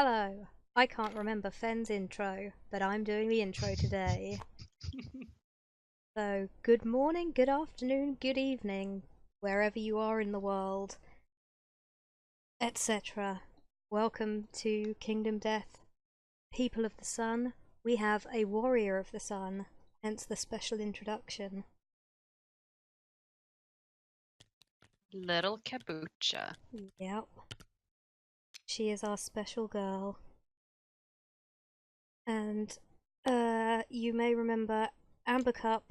Hello. I can't remember Fen's intro, but I'm doing the intro today. So, good morning, good afternoon, good evening, wherever you are in the world, etc. Welcome to Kingdom Death. People of the Sun, we have a Warrior of the Sun, hence the special introduction. Little Kabucha. Yep. She is our special girl. And, you may remember Amber Cup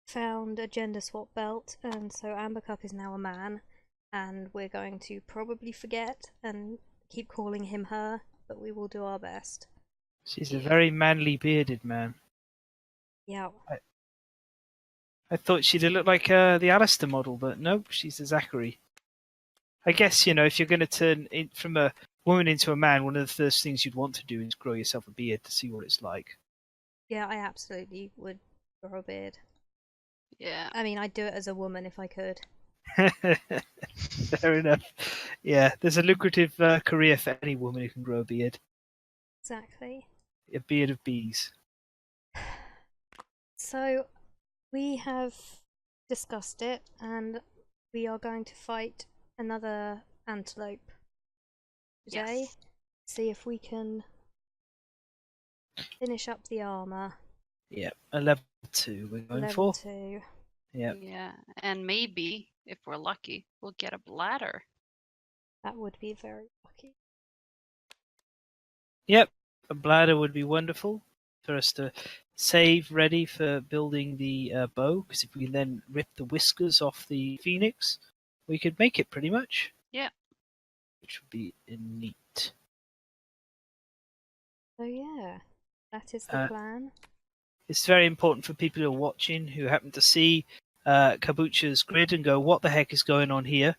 found a gender swap belt, and so Amber Cup is now a man, and we're going to probably forget and keep calling him her, but we will do our best. She's a very manly bearded man. Yeah. I thought she'd look like the Alistair model, but nope, she's a Zachary. I guess, if you're going to turn from a woman into a man, one of the first things you'd want to do is grow yourself a beard to see what it's like. Yeah, I absolutely would grow a beard. Yeah. I mean, I'd do it as a woman if I could. Fair enough. Yeah, there's a lucrative career for any woman who can grow a beard. Exactly. A beard of bees. So, we have discussed it, and we are going to fight another antelope today. Yes. See if we can finish up the armor. Yep, a level 2 we're going Level for. 2. Yep. Yeah. And maybe, if we're lucky, we'll get a bladder. That would be very lucky. Yep, a bladder would be wonderful for us to save ready for building the bow, because if we then rip the whiskers off the phoenix, we could make it pretty much. Yeah. Which would be neat. So yeah, that is the plan. It's very important for people who are watching who happen to see Kabucha's grid and go, what the heck is going on here?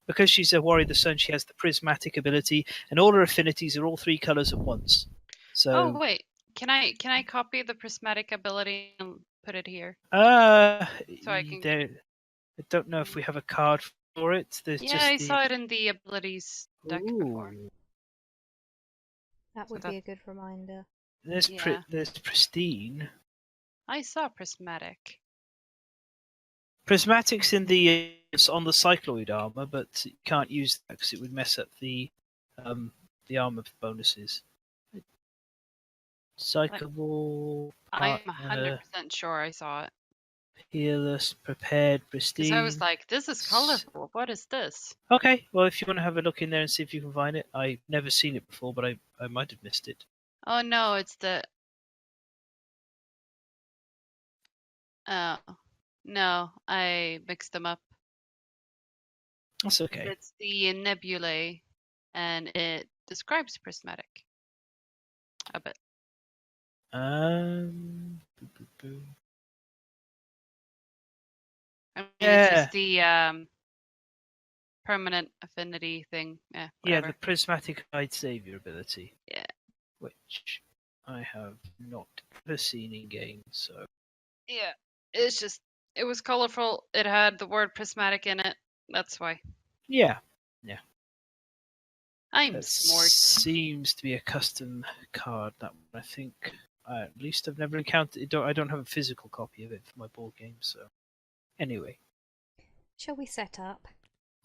Because she's a Warrior of the Sun, she has the prismatic ability, and all her affinities are all 3 colors at once. So, Oh wait, can I copy the prismatic ability and put it here? I don't know if we have a card for it. There's Yeah, just I saw it in the abilities deck before. That would be a good reminder. There's pristine. I saw prismatic. Prismatic's on the cycloid armor, but you can't use that because it would mess up the armor bonuses. Cyclable. I'm 100% sure I saw it. Peerless, prepared, pristine. Because I was like, this is colorful. What is this? Okay, well, if you want to have a look in there and see if you can find it. I've never seen it before, but I might have missed it. Oh no, it's the... Oh. No, I mixed them up. That's okay. It's the nebulae, and it describes prismatic a bit. I mean, it's just the permanent affinity thing. Yeah, the prismatic guide savior ability. Yeah. Which I have not ever seen in game, so. Yeah, it's just, it was colorful. It had the word prismatic in it. That's why. Yeah. I'm smart. Seems to be a custom card, that one, I think. At least I've never encountered it. I don't have a physical copy of it for my board game, so. Anyway. Shall we set up?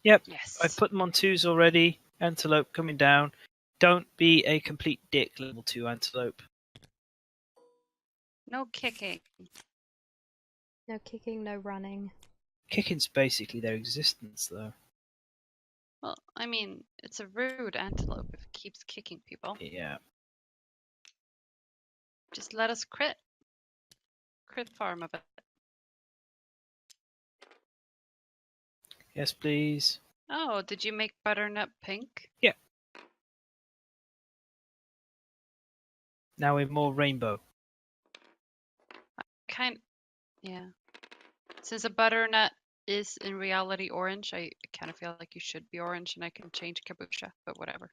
Yep. Yes. I've put them on 2s already. Antelope coming down. Don't be a complete dick, level 2 antelope. No kicking. No kicking, no running. Kicking's basically their existence, though. Well, I mean, it's a rude antelope if it keeps kicking people. Yeah. Just let us crit. Crit farm a bit. Yes, please. Oh, did you make butternut pink? Yeah. Now we're more rainbow. Yeah. Since a butternut is in reality orange, I kind of feel like you should be orange, and I can change Kabucha, but whatever.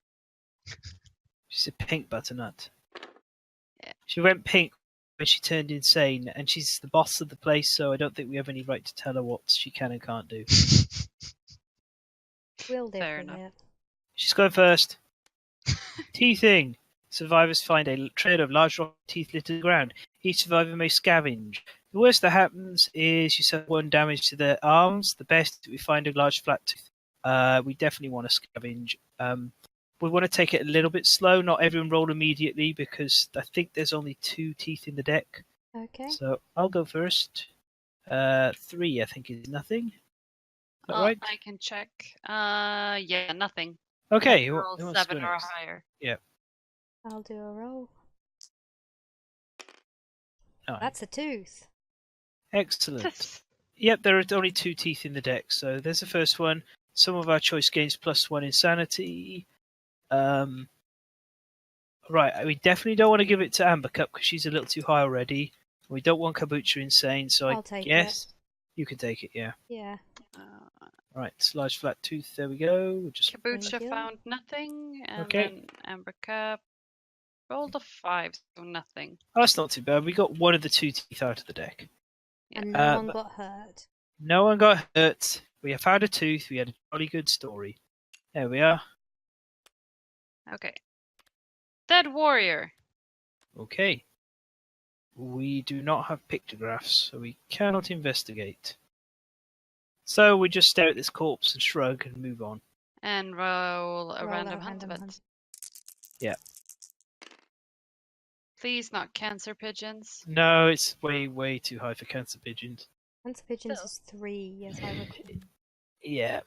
She's a pink butternut. Yeah. She went pink when she turned insane, and she's the boss of the place, so I don't think we have any right to tell her what she can and can't do. We'll live Fair with enough. it. She's going first. Teething. Survivors find a trail of large rock teeth littered the ground. Each survivor may scavenge. The worst that happens is you suffer 1 damage to their arms. The best is we find a large flat tooth. We definitely want to scavenge. We want to take it a little bit slow. Not everyone roll immediately because I think there's only 2 teeth in the deck. Okay. So I'll go first. 3, I think, is nothing. Is that right? I can check. Yeah, nothing. Okay. You have to Who roll wants to 7 go or next? higher. I'll do a roll. Nine. That's a tooth. Excellent. Yep, there are only 2 teeth in the deck, so there's the first one. Some of our choice gains +1 insanity. Right, we definitely don't want to give it to Amber Cup because she's a little too high already. We don't want Kabucha insane, so I'll I take guess you can take it, yeah. Yeah. Right, large flat tooth, there we go. We'll just Kabucha Thank you. found nothing, and Okay. then Amber Cup rolled a 5, so nothing. Oh, that's not too bad. We got one of the 2 teeth out of the deck. Yeah. And no one but- got hurt. No one got hurt. We have found a tooth. We had a jolly good story. There we are. Okay. Dead warrior. Okay. We do not have pictographs, so we cannot investigate. So we just stare at this corpse and shrug and move on. And roll a Roll a random hunt random event. hunt. Yeah. Please, not cancer pigeons. No, it's way, way too high for cancer pigeons. Cancer pigeons Still. is 3, yes, I recall. Yeah.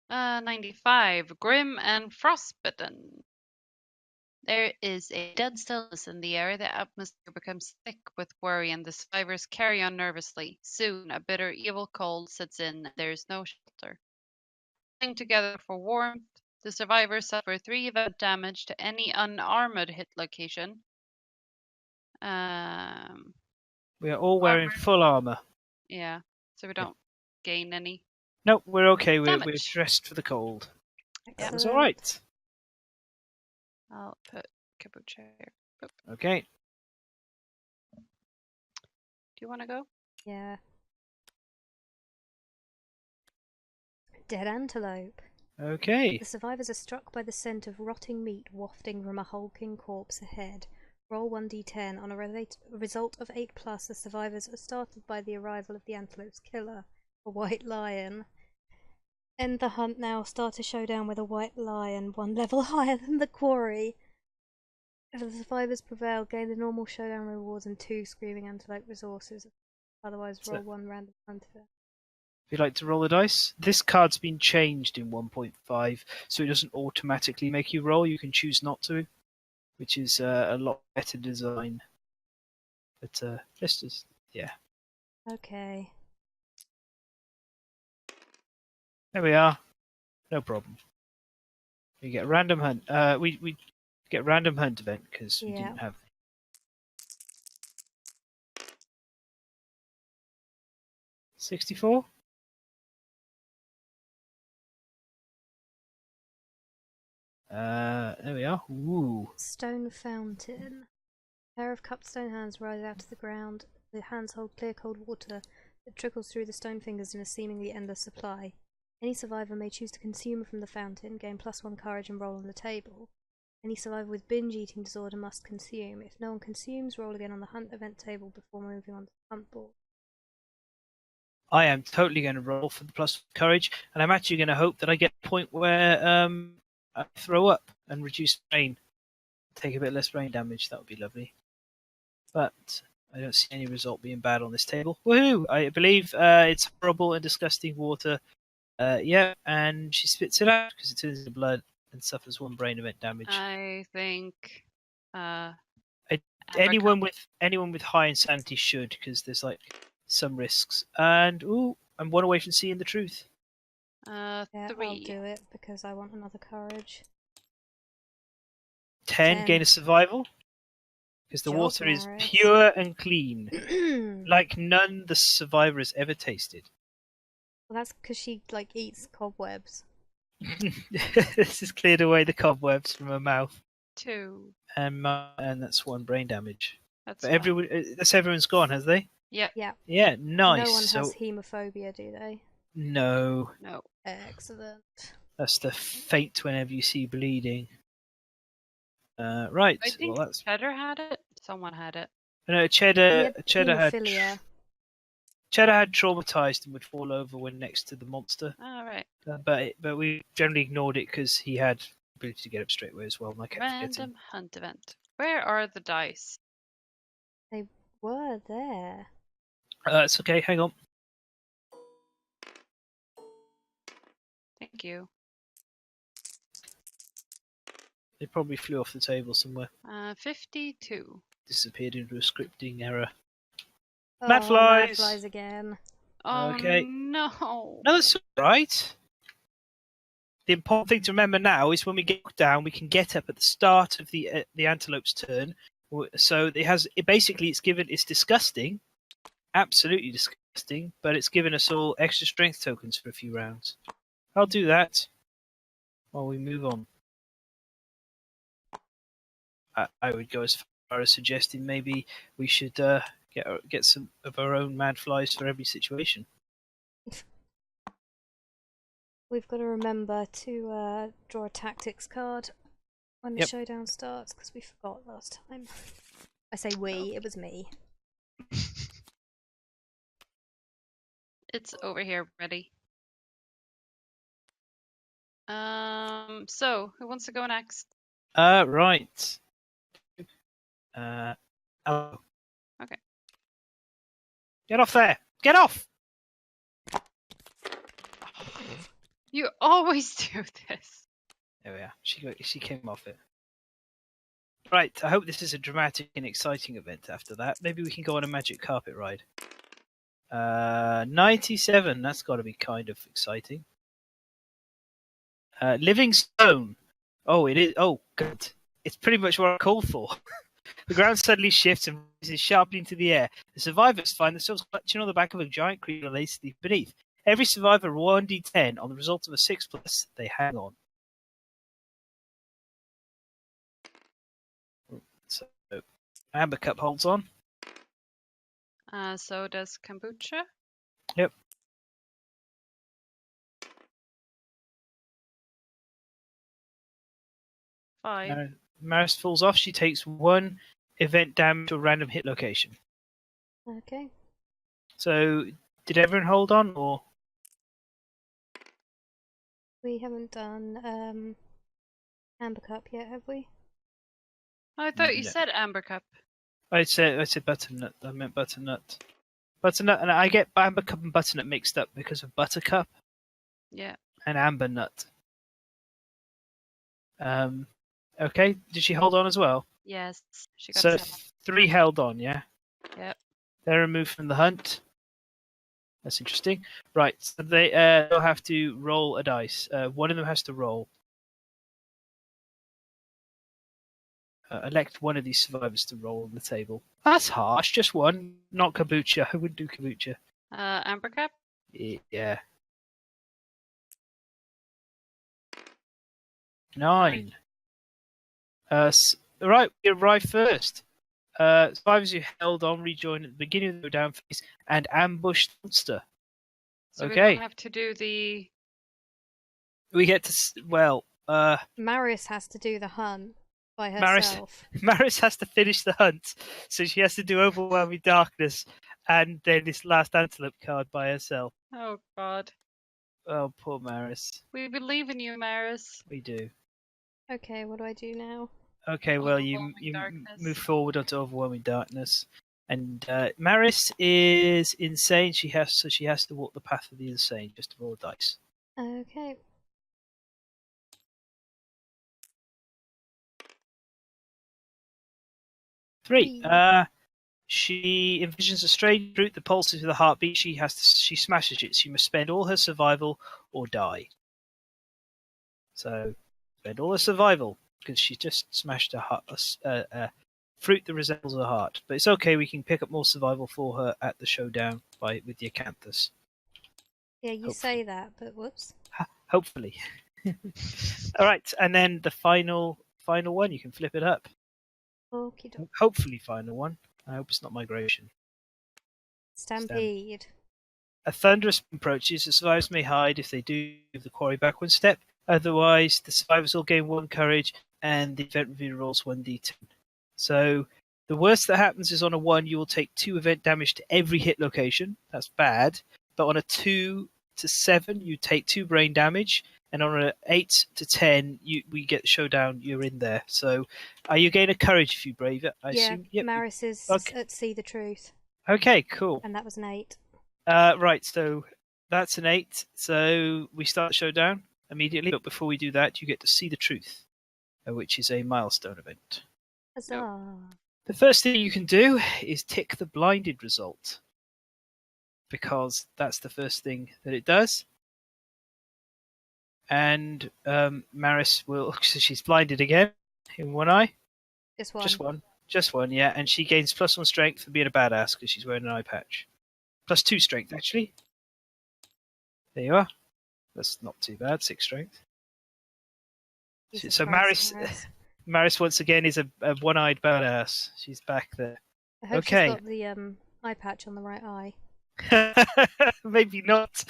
95. Grim and frostbitten. There is a dead stillness in the air. The atmosphere becomes thick with worry, and the survivors carry on nervously. Soon, a bitter, evil cold sets in, and there is no shelter. Sitting together for warmth, the survivors suffer 3 event damage to any unarmored hit location. We are all wearing Armor. full armor. Yeah, so we don't gain any. Nope, we're okay. We're Damage. dressed for the cold. Excellent. That's all right. I'll put Kabucha here. Boop. Okay. Do you want to go? Yeah. Dead antelope. Okay. The survivors are struck by the scent of rotting meat wafting from a hulking corpse ahead. Roll 1d10. On a result of 8+, the survivors are startled by the arrival of the antelope's killer, a white lion. End the hunt now. Start a showdown with a white lion, 1 level higher than the quarry. If the survivors prevail, gain the normal showdown rewards and 2 screaming antelope resources. Otherwise, So- roll 1 random hunt event. If you'd like to roll the dice, this card's been changed in 1.5, so it doesn't automatically make you roll. You can choose not to, which is a lot better design. But let's just, yeah. Okay. There we are. No problem. We get a random hunt. We get a random hunt event because we Yeah. didn't have. 64. There we are. Ooh. Stone fountain. A pair of cupped stone hands rise out of the ground. The hands hold clear cold water that trickles through the stone fingers in a seemingly endless supply. Any survivor may choose to consume from the fountain, gain +1 courage and roll on the table. Any survivor with binge eating disorder must consume. If no one consumes, roll again on the hunt event table before moving on to the hunt board. I am totally going to roll for the plus courage, and I'm actually going to hope that I get a point where I throw up and reduce rain. Take a bit less rain damage. That would be lovely. But I don't see any result being bad on this table. Woohoo! I believe it's horrible and disgusting water. Yeah, and she spits it out because it turns into blood and suffers 1 brain event damage. I think. anyone with high insanity should, because there's like some risks. And I'm 1 away from seeing the truth. Yeah, 3. I'll do it because I want another courage. 10 gain a survival because the Job, water is Maris. pure and clean, Well, like none the survivor has ever tasted. that's because she eats cobwebs. This has cleared away the cobwebs from her mouth, 2. and that's 1 brain damage. That's But fine. everyone's gone, has they? Yep. Yeah. Yeah, nice. No one so has hemophobia, do they? No, No. Excellent. that's the faint whenever you see bleeding. Right. I think Well, that's Cheddar had it. Someone had it. no. He Cheddar had had haemophilia. Cheddar had traumatized and would fall over when next to the monster. All right. But we generally ignored it because he had the ability to get up straight away as well. And I kept forgetting. Random hunt event. Where are the dice? They were there. It's okay. Hang on. Thank you. They probably flew off the table somewhere. 52. Disappeared into a scripting error. Oh, Mad flies! Mad flies again. Oh Okay. no. No, that's all right. The important thing to remember now is when we get down, we can get up at the start of the antelope's turn. So it's disgusting, absolutely disgusting, but it's given us all extra strength tokens for a few rounds. I'll do that while we move on. I would go as far as suggesting maybe we should get some of our own mad flies for every situation. We've got to remember to draw a tactics card when the Yep. showdown starts, because we forgot last time. I say we, it was me. It's over here, ready. So who wants to go next? Right. Oh. Okay. Get off there! Get off! You always do this. There we are. She came off it. Right, I hope this is a dramatic and exciting event after that. Maybe we can go on a magic carpet ride. 97, that's got to be kind of exciting. Living Stone. Oh, it is. Oh, good. It's pretty much what I called for. The ground suddenly shifts and rises sharply into the air. The survivors find themselves clutching on the back of a giant creature lay asleep beneath. Every survivor roll 1d10. On the result of a 6+, they hang on. So, Amber Cup holds on. So does Kombucha. Yep. Five. Maris falls off. She takes 1 event damage to a random hit location. Okay. So, did everyone hold on, or? We haven't done Amber Cup yet, have we? I thought you No. said Amber Cup. I said butternut. I meant butternut. Butternut, and I get Amber Cup and butternut mixed up because of Buttercup Yeah. and Amber Nut. Okay. Did she hold on as well? Yes. She got So 7. 3 held on, yeah. Yep. They're removed from the hunt. That's interesting. Right. So they'll have to roll a dice. One of them has to roll. Elect one of these survivors to roll on the table. That's harsh. Just one. Not kombucha. I wouldn't do kombucha. Amber Cup. Yeah. 9. Right, we arrive first. Survivors who held on rejoin at the beginning of the down phase and ambushed the monster. So we Okay. don't have to do the. We get to Maris has to do the hunt by Maris- herself. Maris has to finish the hunt, so she has to do Overwhelming Darkness and then this last antelope card by herself. Oh God. Oh, poor Maris. We believe in you, Maris. We do. Okay, what do I do now? Okay, well, you Overwhelming Darkness. move forward onto Overwhelming Darkness, and Maris is insane. She has to walk the path of the insane just to roll dice. Okay. Three. She envisions a strange route that pulses with a heartbeat. She smashes it. She must spend all her survival or die. So, spend all her survival because she just smashed a fruit that resembles a heart. But it's okay. We can pick up more survival for her at the showdown with the Acanthus. Yeah, you say that, but whoops. Hopefully. All right, and then the final one. You can flip it up. Okie doke. Hopefully, final one. I hope it's not migration. Stampede. A thunderous approaches. The survivors may hide if they do give the quarry back one step. Otherwise, the survivors will gain 1 courage, and the event review rolls 1d10. So the worst that happens is on a 1, you will take 2 event damage to every hit location. That's bad. But on a 2 to 7, you take 2 brain damage, and on a 8 to 10, we get showdown. You're in there. So, you gain a courage if you brave it. I assume. Yep. Maris is Okay. at See the Truth. Okay, cool. And that was an 8. Right, so that's an 8. So we start the showdown immediately. But before we do that, you get to See the Truth, which is a milestone event. Huzzah. The first thing you can do is tick the blinded result, because that's the first thing that it does. And Maris will, so she's blinded again in one eye. Just one. Just one, yeah. And she gains +1 strength for being a badass because she's wearing an eye patch. +2 strength, actually. There you are. That's not too bad. 6 strength. Jesus So Christ, Maris once again is a one-eyed badass. She's back there. I hope Okay. she's got the eye patch on the right eye. Maybe not.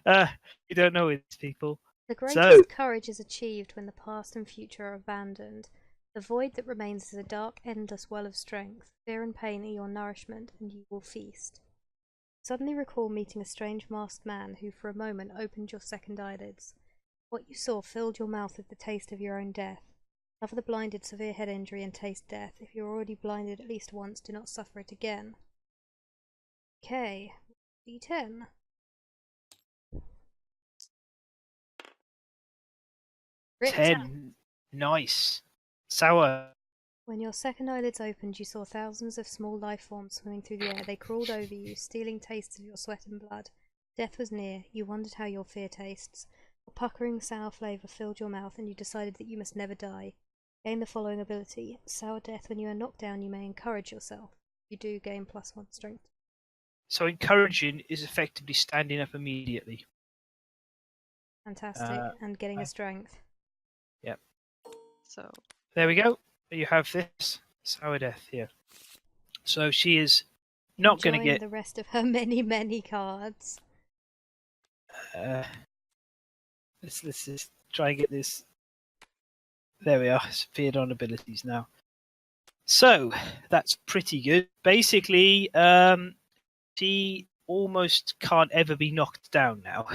You don't know with people. The greatest courage is achieved when the past and future are abandoned. The void that remains is a dark, endless well of strength. Fear and pain are your nourishment, and you will feast. Suddenly recall meeting a strange masked man who for a moment opened your second eyelids. What you saw filled your mouth with the taste of your own death. Suffer the blinded severe head injury and taste death. If you are already blinded at least once, do not suffer it again. Okay, D10. Crit. 10. Nice. Sour. When your second eyelids opened, you saw thousands of small life forms swimming through the air. They crawled over you, stealing tastes of your sweat and blood. Death was near. You wondered how your fear tastes. A puckering sour flavour filled your mouth, and you decided that you must never die. Gain the following ability. Sour death. When you are knocked down, you may encourage yourself. You do gain +1 strength. So encouraging is effectively standing up immediately. Fantastic. And getting a strength. Yep. So there we go. You have this sour death here. So she is not going to get the rest of her many cards. Let's just try and get this. There we are. It's appeared on abilities now. So that's pretty good. Basically, she almost can't ever be knocked down now.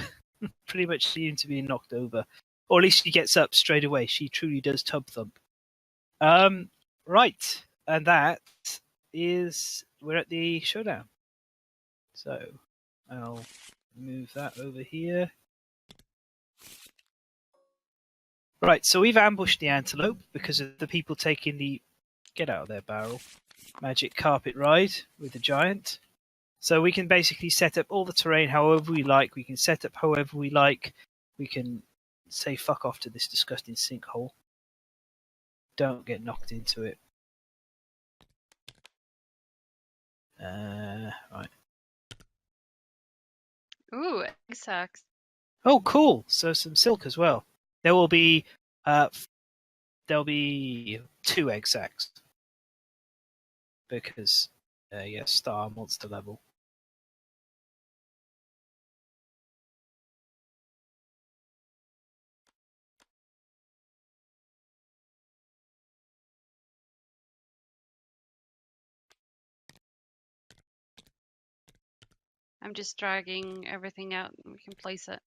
Pretty much seems to be knocked over, or at least she gets up straight away. She truly does tub thump. Right, and that is we're at the showdown. So I'll move that over here. Right, so we've ambushed the antelope because of the people taking the get out of their barrel magic carpet ride with the giant. So we can basically set up all the terrain however we like. We can set up however we like. We can say fuck off to this disgusting sinkhole. Don't get knocked into it. Right. ooh, egg sacs. Oh, cool! So some silk as well. There will be there'll be 2 egg sacs because star monster level. I'm just dragging everything out and we can place it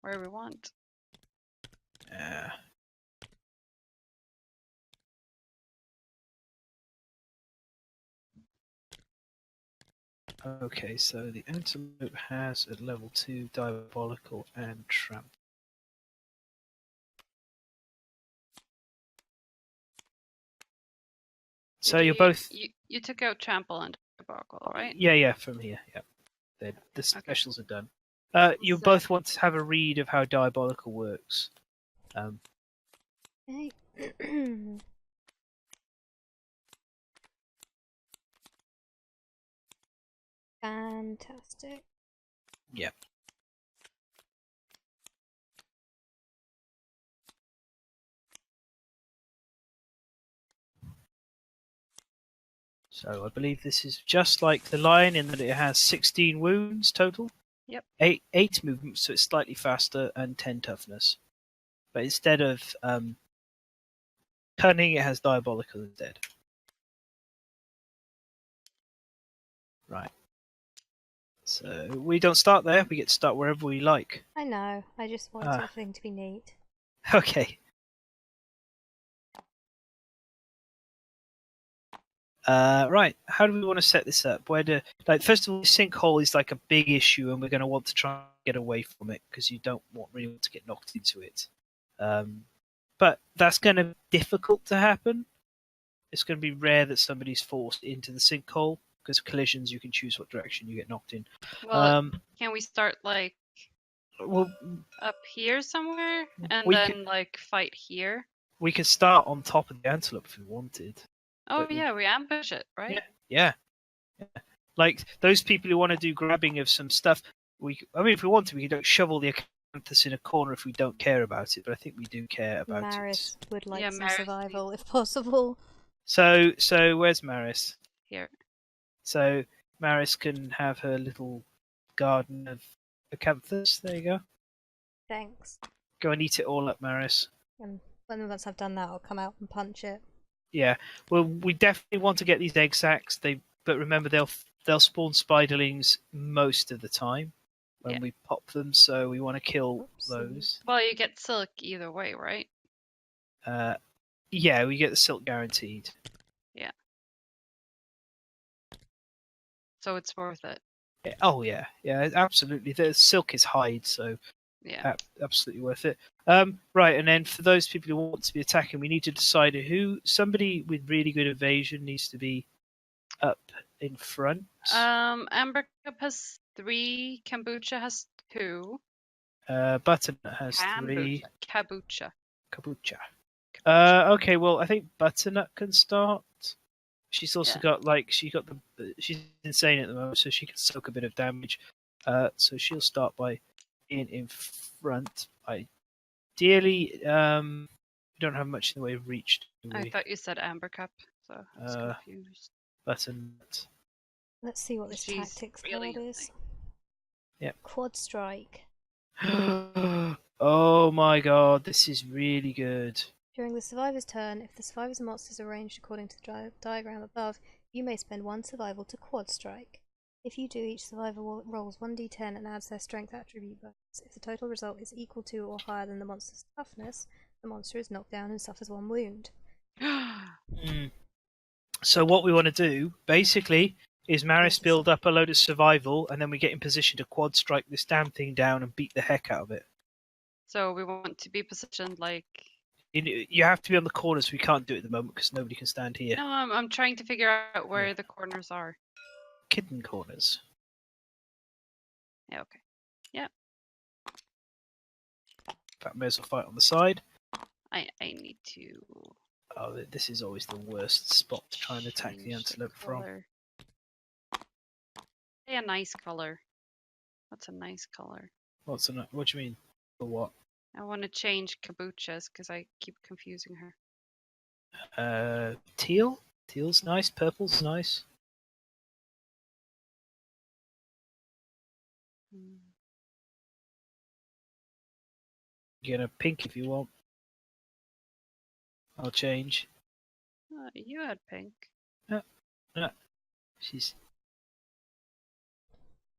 where we want. Okay, so the antelope has a level 2 diabolical and tramp. So you're both. You took out trample and diabolical, right? Yeah, from here. Yeah, the specials are done. You both want to have a read of how diabolical works. Okay. Fantastic. Yeah. So I believe this is just like the lion in that it has 16 wounds total. Yep. 8 movements, so it's slightly faster, and 10 toughness. But instead of cunning, it has diabolical instead. Right. So we don't start there. We get to start wherever we like. I know. I just wanted the thing to be neat. Okay. Right. How do we want to set this up? First of all, the sinkhole is like a big issue, and we're going to want to try and get away from it because you don't really want to get knocked into it. But that's going to be difficult to happen. It's going to be rare that somebody's forced into the sinkhole because collisions, you can choose what direction you get knocked in. Well, can we start like Well, up here somewhere and we then could- like fight here? we could start on top of the antelope if we wanted. Oh But we- yeah, we ambush it, right? Yeah. Like those people who want to do grabbing of some stuff, if we want to, we could shovel the acanthus in a corner if we don't care about it. But I think we do care about Maris would like Yeah, some Maris survival if possible. it. So where's Maris? Here. So Maris can have her little garden of acanthus. There you go. Thanks. Go and eat it all up, Maris. And once I've done that, I'll come out and punch it. Yeah. Well, we definitely want to get these egg sacs. But remember, they'll spawn spiderlings most of the time when we pop them. So we want to kill those. Well, you get silk either way, right? Yeah, we get the silk guaranteed. So it's worth it. Yeah. Oh yeah, absolutely. The silk is hide, so Yeah. absolutely worth it. Right, and then for those people who want to be attacking, we need to decide somebody with really good evasion needs to be up in front. Amber Cup has 3, Kombucha has 2. Butternut has 3. Kombucha. Kabucha. Okay, well I think Butternut can start. She's also got she's insane at the moment, so she can soak a bit of damage. So she'll start by being in front. Ideally, we don't have much in the way of reach, do we? I thought you said Amber Cup, so I was confused. Butternut. Let's see what this She's tactics really card is. Yep. Quad strike. Oh my god, this is really good. During the survivor's turn, if the survivor's monster is arranged according to the diagram above, you may spend 1 survival to quad strike. If you do, each survivor rolls 1d10 and adds their strength attribute bonus. If the total result is equal to or higher than the monster's toughness, the monster is knocked down and suffers 1 wound. So what we want to do, basically, is Maris build up a load of survival, and then we get in position to quad strike this damn thing down and beat the heck out of it. So we want to be positioned like... You have to be on the corners. We can't do it at the moment because nobody can stand here. No, I'm trying to figure out where the corners are. Kitten corners. Yeah, okay. Yeah. That may as well fight on the side. I need to... Oh, this is always the worst spot to try and attack the antelope from. Say a nice color. What's a nice color? What do you mean? For what? I want to change Kombucha's because I keep confusing her. Teal? Teal's nice. Purple's nice. Get a pink if you want. I'll change. You had pink. No. She's...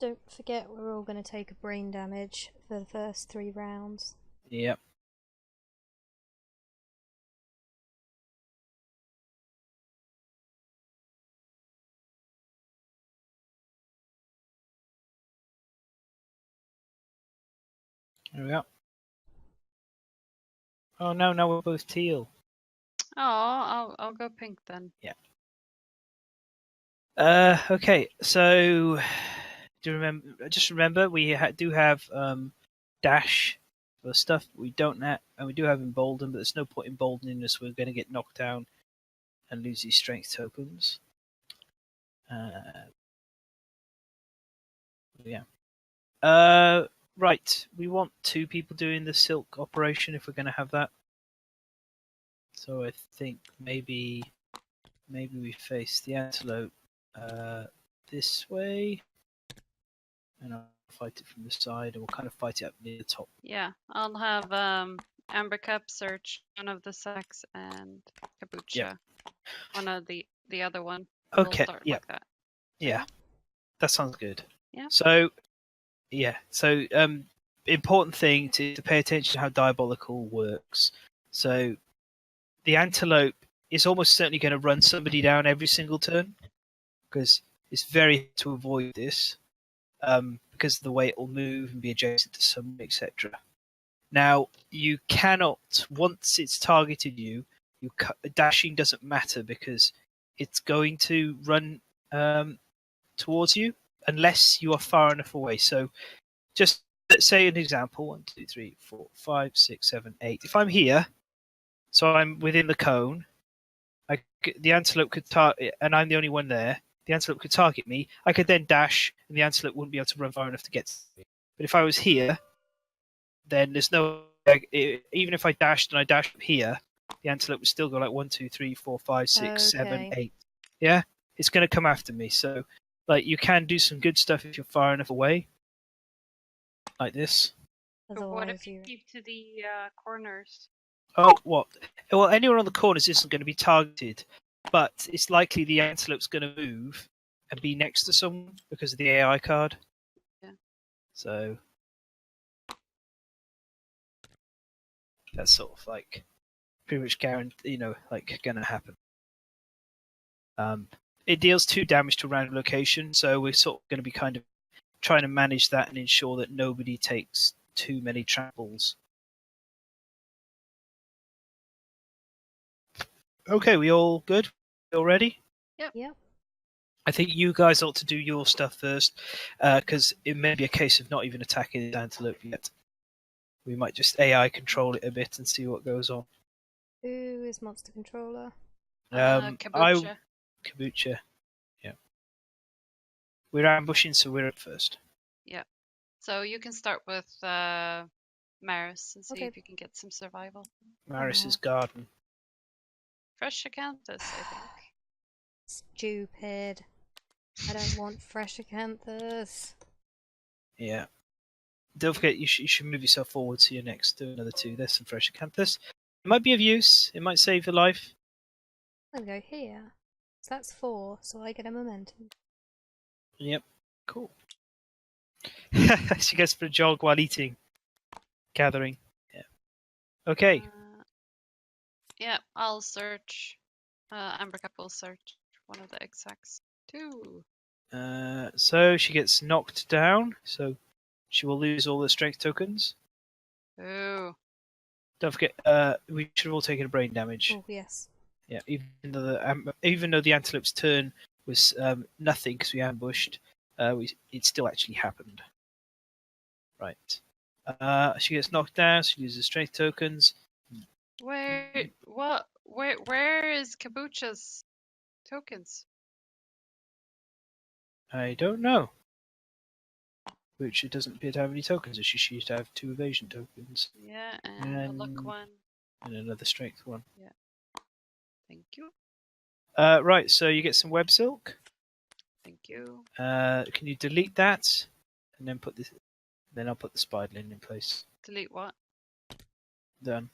Don't forget we're all going to take a brain damage for the first 3 rounds. Yep. There we go. Oh no, now we're both teal. Oh, I'll go pink then. Yeah. Okay, so just remember we do have dash for stuff we don't have, and we do have embolden, but there's no point emboldening us. We're going to get knocked down and lose these strength tokens. Yeah. Right, we want 2 people doing the silk operation if we're going to have that. So I think maybe maybe we face the antelope this way, and I'll fight it from the side, and we'll kind of fight it up near the top. Yeah, I'll have Amber Cup search one of the sacks and Kabucha one of the other one. And Okay, we'll start yeah. like that. Yeah, that sounds good. Yeah. So, important thing to pay attention to how diabolical works. So, the antelope is almost certainly going to run somebody down every single turn, because it's very hard to avoid this, because of the way it will move and be adjacent to someone, etc. Now, you cannot, once it's targeted you, dashing doesn't matter, because it's going to run towards you unless you are far enough away. So just let's say an example: 1, 2, 3, 4, 5, 6, 7, 8. If I'm here, so I'm within the cone, the antelope could target, and I'm the only one there. The antelope could target me. I could then dash, and the antelope wouldn't be able to run far enough to get to me. But if I was here, then there's no. Even if I dashed and I dashed up here, the antelope would still go like 1, 2, 3, 4, 5, 6, 7, Okay. 8. Yeah, it's going to come after me. So, like, you can do some good stuff if you're far enough away, like this. But what Otherwise, if you you keep to the corners? Oh, what? Well, anywhere on the corners isn't going to be targeted, but it's likely the antelope's going to move and be next to someone because of the AI card. Yeah. So that's sort of like pretty much guaranteed, like going to happen. It deals 2 damage to a random location, so we're sort of going to be kind of trying to manage that and ensure that nobody takes too many tramples. Okay, we all good? We all ready? Yep. Yep. I think you guys ought to do your stuff first, because it may be a case of not even attacking the antelope yet. We might just AI control it a bit and see what goes on. Who is monster controller? Kabucha. Kabucha. Yeah. We're ambushing, so we're up first. Yeah. So you can start with Maris and see Okay. if you can get some survival. Maris's garden. Fresh acanthus, I think. Stupid. I don't want fresh acanthus. Yeah. Don't forget, you should move yourself forward to your next. Do another 2. There's some fresh acanthus. It might be of use. It might save your life. I'm gonna go here. So that's 4, so I get a momentum. Yep. Cool. She goes for a jog while eating. Gathering. Yeah. Okay. Yeah, I'll search. Amber Cup will search one of the egg sacs. 2. So she gets knocked down, so she will lose all the strength tokens. Ooh. Don't forget, we should have all taken brain damage. Oh, yes. Yeah, even though the antelope's turn was nothing because we ambushed, it still actually happened. Right. She gets knocked down. She loses strength tokens. Where is Kabucha's tokens? I don't know. Which it doesn't appear to have any tokens. She used to have 2 evasion tokens Yeah, and a luck And- one. and another strength one. Thank you. Right. So you get some web silk. Thank you. Can you delete that and then put this? Then I'll put the spiderling in place. Delete what? Done.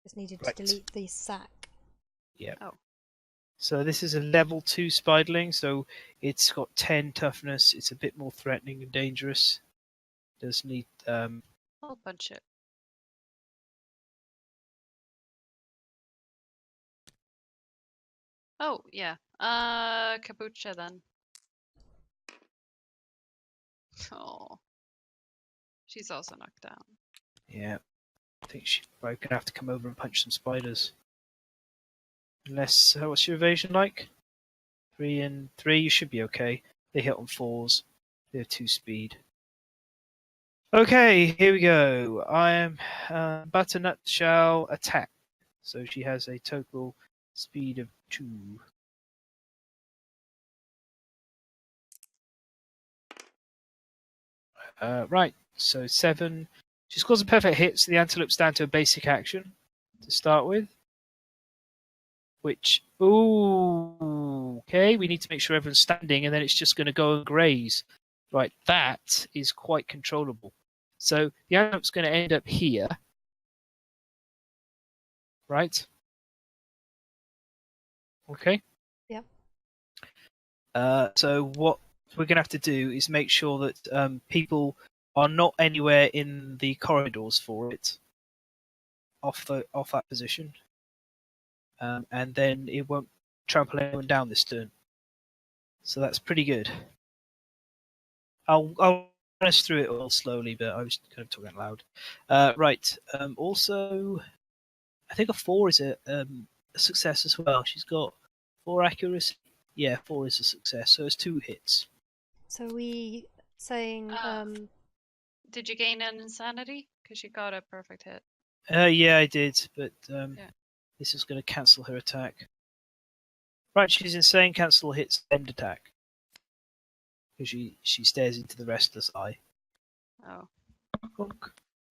Just needed Right. to delete the sack. Yeah. Oh. So this is a level 2 spiderling, so it's got 10 toughness. It's a bit more threatening and dangerous. Does need I'll punch it. Oh, yeah. Kabucha then. Oh. She's also knocked down. yeah. I think she's probably gonna have to come over and punch some spiders. Unless what's your evasion like? 3 and 3, you should be okay. They hit on 4s. They have 2 speed. Okay, here we go. I am Butternut shall attack. So she has a total speed of 2. Right, so 7. She scores a perfect hit, so the antelope's down to a basic action to start with. which, ooh, okay, we need to make sure everyone's standing, and then it's just going to go and graze. Right, that is quite controllable. So the antelope's going to end up here, right? Okay. Yeah. So what we're going to have to do is make sure that people are not anywhere in the corridors for it, off that position, and then it won't trample anyone down this turn. So that's pretty good. I'll run us through it all slowly, but I was kind of talking out loud. Right. Also, I think a 4 is a success as well. She's got 4 accuracy. Yeah, 4 is a success. So it's 2 hits. So we saying Did you gain an insanity? Because you got a perfect hit. Yeah, I did, but Yeah. this is going to cancel her attack. Right, she's insane. Cancel hits end attack because she stares into the restless eye. Oh.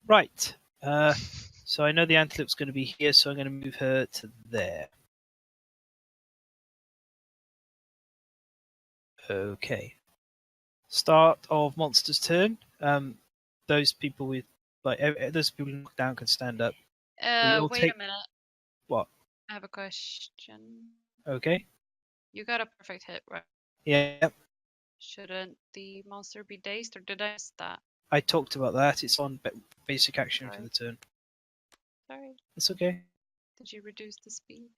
Right. So I know the antelope's going to be here, so I'm going to move her to there. Okay. Start of monster's turn. Those people with those people knocked down can stand up. Wait a minute. What? I have a question. Okay. You got a perfect hit, right? Yeah. Shouldn't the monster be dazed, or did I miss that? I talked about that. It's on basic action for Sorry. the turn. Sorry. It's okay. Did you reduce the speed?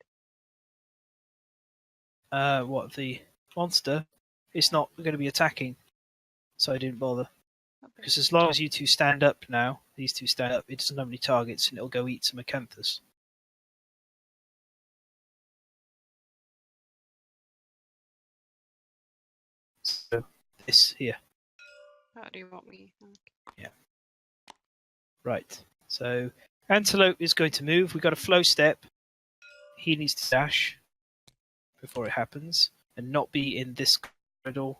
What, the monster? It's not going to be attacking, so I didn't bother. Okay. Because as long as you two stand up now, these two stand up, it doesn't have any targets, and it'll go eat some acanthus. So, this here. How do you want me? Okay. Yeah. Right. So, Antelope is going to move. We've got a flow step. He needs to dash before it happens, and not be in this corridor.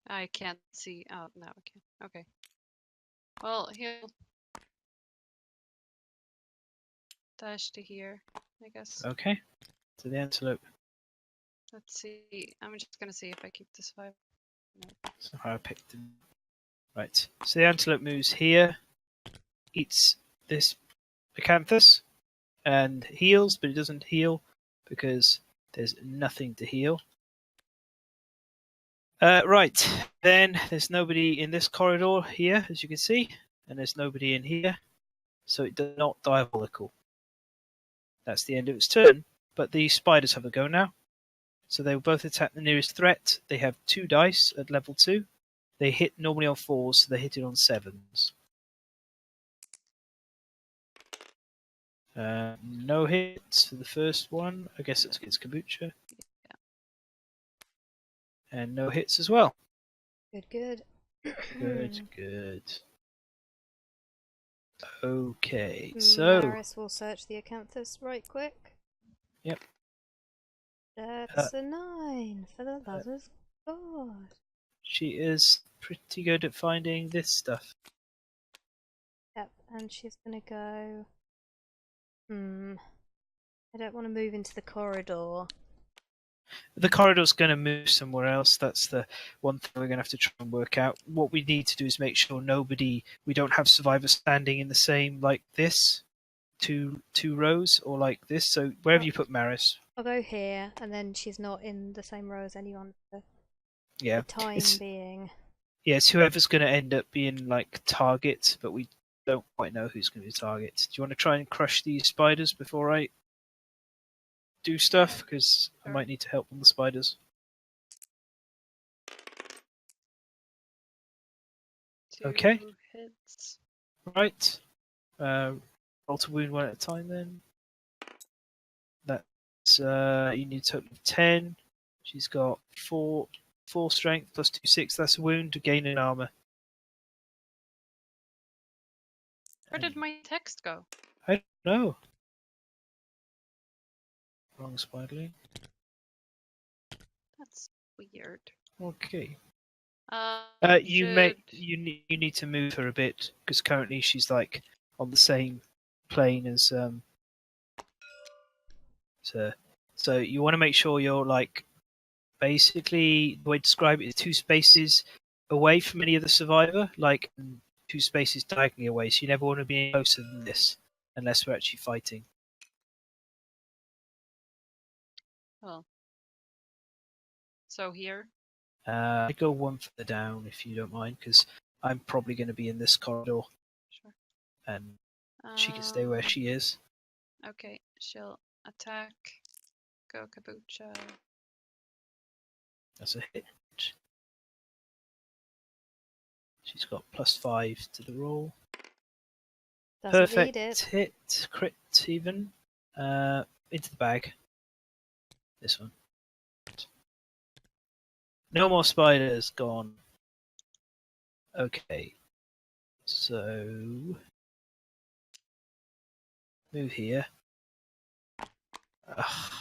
I can't see. Oh, no, I can't. Okay. Well, he'll dash to here, I guess. Okay. To the Antelope. Let's see. I'm just gonna see if I keep this 5. No. So I picked him. Right. So the Antelope moves here, eats this acanthus, and heals, but it doesn't heal because there's nothing to heal. Right, then there's nobody in this corridor here, as you can see, and there's nobody in here, so it does not diabolical. That's the end of its turn, but the spiders have a go now. So they will both attack the nearest threat. They have 2 dice at level 2. They hit normally on 4s, so they hit it on 7s. No hits for the first one. I guess it's against Kombucha. Yeah. And no hits as well. good. Good. Okay, so Maris will search the acanthus right quick. Yep. That's a 9, for the love of God. she is pretty good at finding this stuff. Yep, and she's gonna go. I don't want to move into the corridor. The corridor's going to move somewhere else. That's the one thing we're going to have to try and work out. What we need to do is make sure we don't have survivors standing in the same, like this, two rows, or like this. So wherever you put Maris. I'll go here, and then she's not in the same row as anyone for Yeah. the time being. Yeah, it's whoever's going to end up being like target, but we don't quite know who's going to be target. Do you want to try and crush these spiders before I do stuff? Because I might need to help on the spiders. 2 Okay. hits. Right. Roll to wound 1 at a time then. That's you need a total of 10. She's got 4 strength plus 2 6. That's a wound to gain an armor. Where did my text go? I don't know. Wrong spiderling. That's weird. Okay. You need to move her a bit because currently she's like on the same plane as So you want to make sure you're like, basically the way to describe it is 2 spaces away from any other survivor, like 2 spaces diagonally away. So you never want to be closer than this unless we're actually fighting. Well, so here. I go 1 further down if you don't mind, because I'm probably going to be in this corridor, Sure. and she can stay where she is. Okay, she'll attack. Go Kabucha. That's a hit. She's got +5 to the roll. Doesn't Perfect need it. hit, crit even. Into the bag. This one. No more spiders, gone. Okay. So move here. Ugh.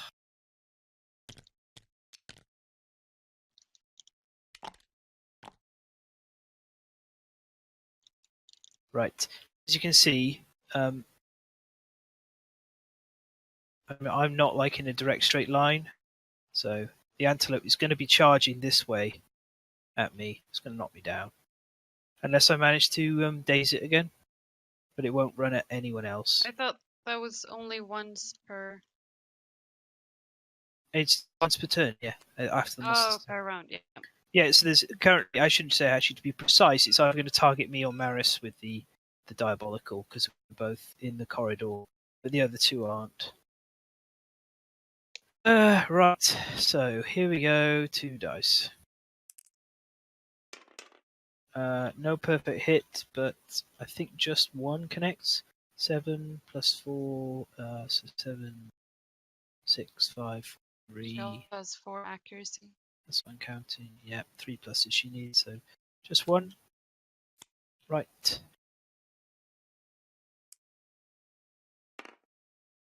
Right. As you can see, I'm not like in a direct straight line. So the antelope is going to be charging this way at me. It's going to knock me down. Unless I manage to daze it again. But it won't run at anyone else. I thought that was only once per. It's once per turn, yeah. After the monster's turn. Per round, yeah. Yeah, so there's currently, I shouldn't say actually to be precise, it's either going to target me or Maris with the diabolical, because we're both in the corridor, but the other 2 aren't. Right, so here we go, 2 dice. No perfect hit, but I think just 1 connects. 7 + 4, so 7, 6, 5, 3. She has 4 accuracy. That's one counting. Yeah, 3 pluses she needs, so just 1. Right.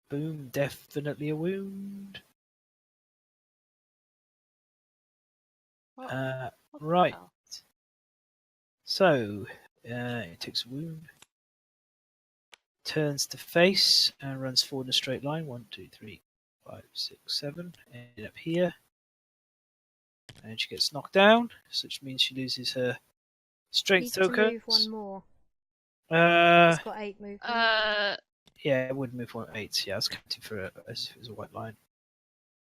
Boom, definitely a wound. What Right. the hell? So, it takes a wound. Turns to face and runs forward in a straight line. 1, 2, 3, 5, 6, 7. Ended up here. And she gets knocked down, which means she loses her strength Need to token. move 1 more. It's got 8 movement. Yeah, it would move 1 8. Yeah, I was counting for it as if it was a white line.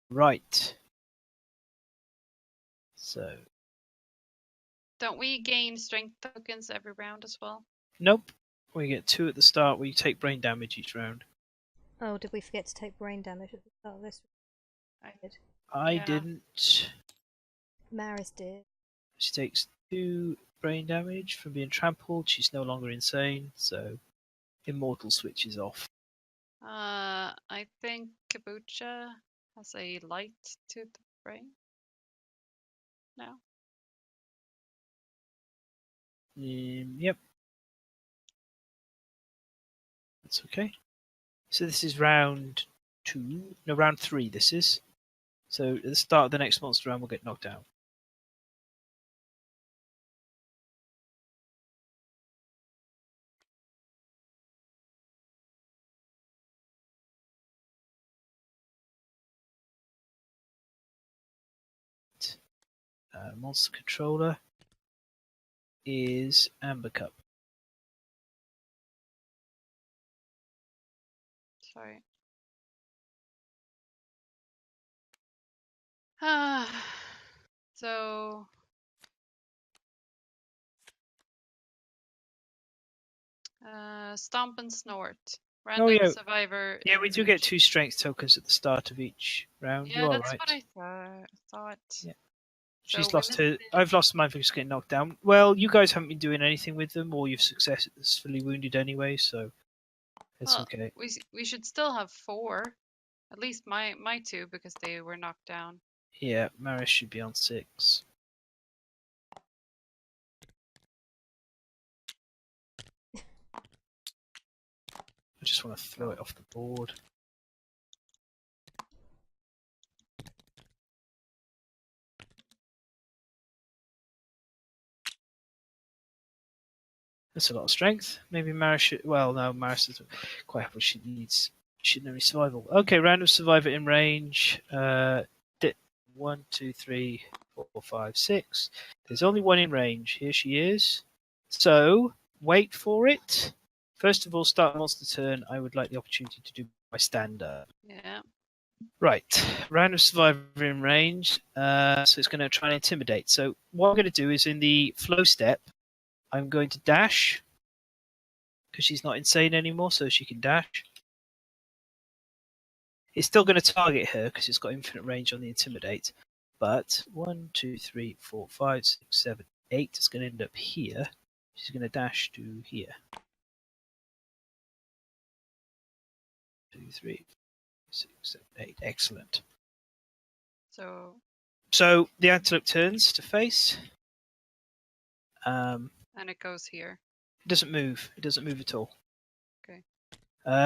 Right. So. Don't we gain strength tokens every round as well? Nope. We get 2 at the start where you take brain damage each round. Oh, did we forget to take brain damage at the start of this? I did. I Yeah. didn't. Maris did. She takes 2 brain damage from being trampled. She's no longer insane, so immortal switches off. I think Kabucha has a light to the brain. No. Yep. That's okay. So this is round 2. No, round 3 this is. So at the start of the next monster round we'll get knocked down. Monster controller is Amber Cup. Sorry. So Stomp and Snort. Random yeah. survivor. Yeah, we do get 2 strength tokens at the start of each round. Yeah, You are that's right. what I thought. Yeah. So She's we lost her. missed it. I've lost mine for just getting knocked down. Well, you guys haven't been doing anything with them, or you've successfully wounded anyway, so it's Well, okay. We should still have 4. At least my 2 because they were knocked down. Yeah, Maris should be on 6. I just want to throw it off the board. That's a lot of strength. Maybe Maris should. Well, no, Maris is quite happy. She needs Missionary survival. Okay, random survivor in range. 1, 2, 3, 4, 5, 6. There's only one in range. Here she is. So, wait for it. First of all, start monster turn. I would like the opportunity to do my stand-up. Yeah. Right, random survivor in range. So it's going to try and intimidate. So what I'm going to do is in the flow step, I'm going to dash because she's not insane anymore, so she can dash. It's still going to target her because it's got infinite range on the intimidate. But 1, 2, 3, 4, 5, 6, 7, 8 is going to end up here. She's going to dash to here. 2, 3, 6, 7, 8. Excellent. So the antelope turns to face. And it goes here. It doesn't move. It doesn't move at all. Okay.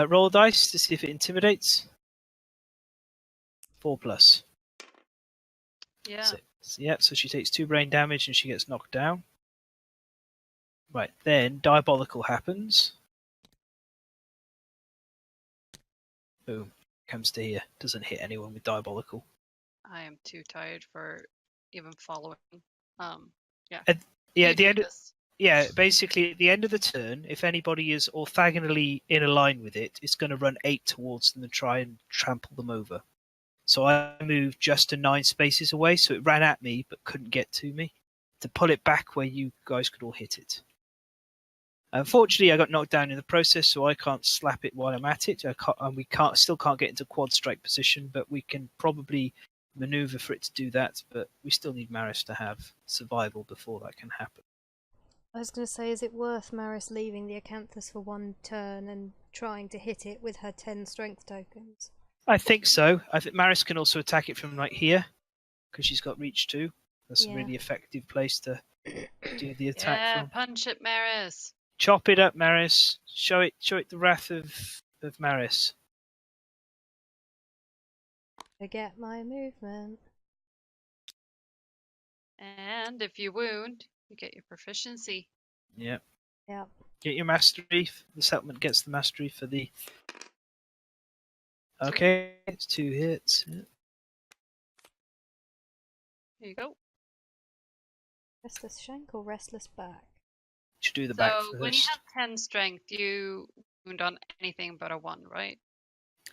Roll a dice to see if it intimidates. 4 plus. Yeah. 6. Yeah, so she takes 2 brain damage and she gets knocked down. Right, then diabolical happens. Boom. Comes to here. Doesn't hit anyone with diabolical. I am too tired for even following. Yeah. Yeah, You at the do end. this. Yeah, basically at the end of the turn, if anybody is orthogonally in a line with it, it's going to run 8 towards them and try and trample them over. So I moved just to 9 spaces away, so it ran at me but couldn't get to me. To pull it back where you guys could all hit it. Unfortunately, I got knocked down in the process, so I can't slap it while I'm at it. We still can't get into quad strike position, but we can probably maneuver for it to do that. But we still need Maris to have survival before that can happen. I was going to say, is it worth Maris leaving the Acanthus for 1 turn and trying to hit it with her 10 strength tokens? I think so. I think Maris can also attack it from like here, because she's got reach too. That's a really effective place to do the attack from. Punch it, Maris. Chop it up, Maris. Show it the wrath of Maris. Forget my movement. And if you wound, you get your proficiency. Yeah. Yep. Get your mastery. The settlement gets the mastery for the. Okay, it's 2 hits. Yeah. Here you go. Restless shank or restless back? Should do the back first. So when you have 10 strength, you wound on anything but a 1, right?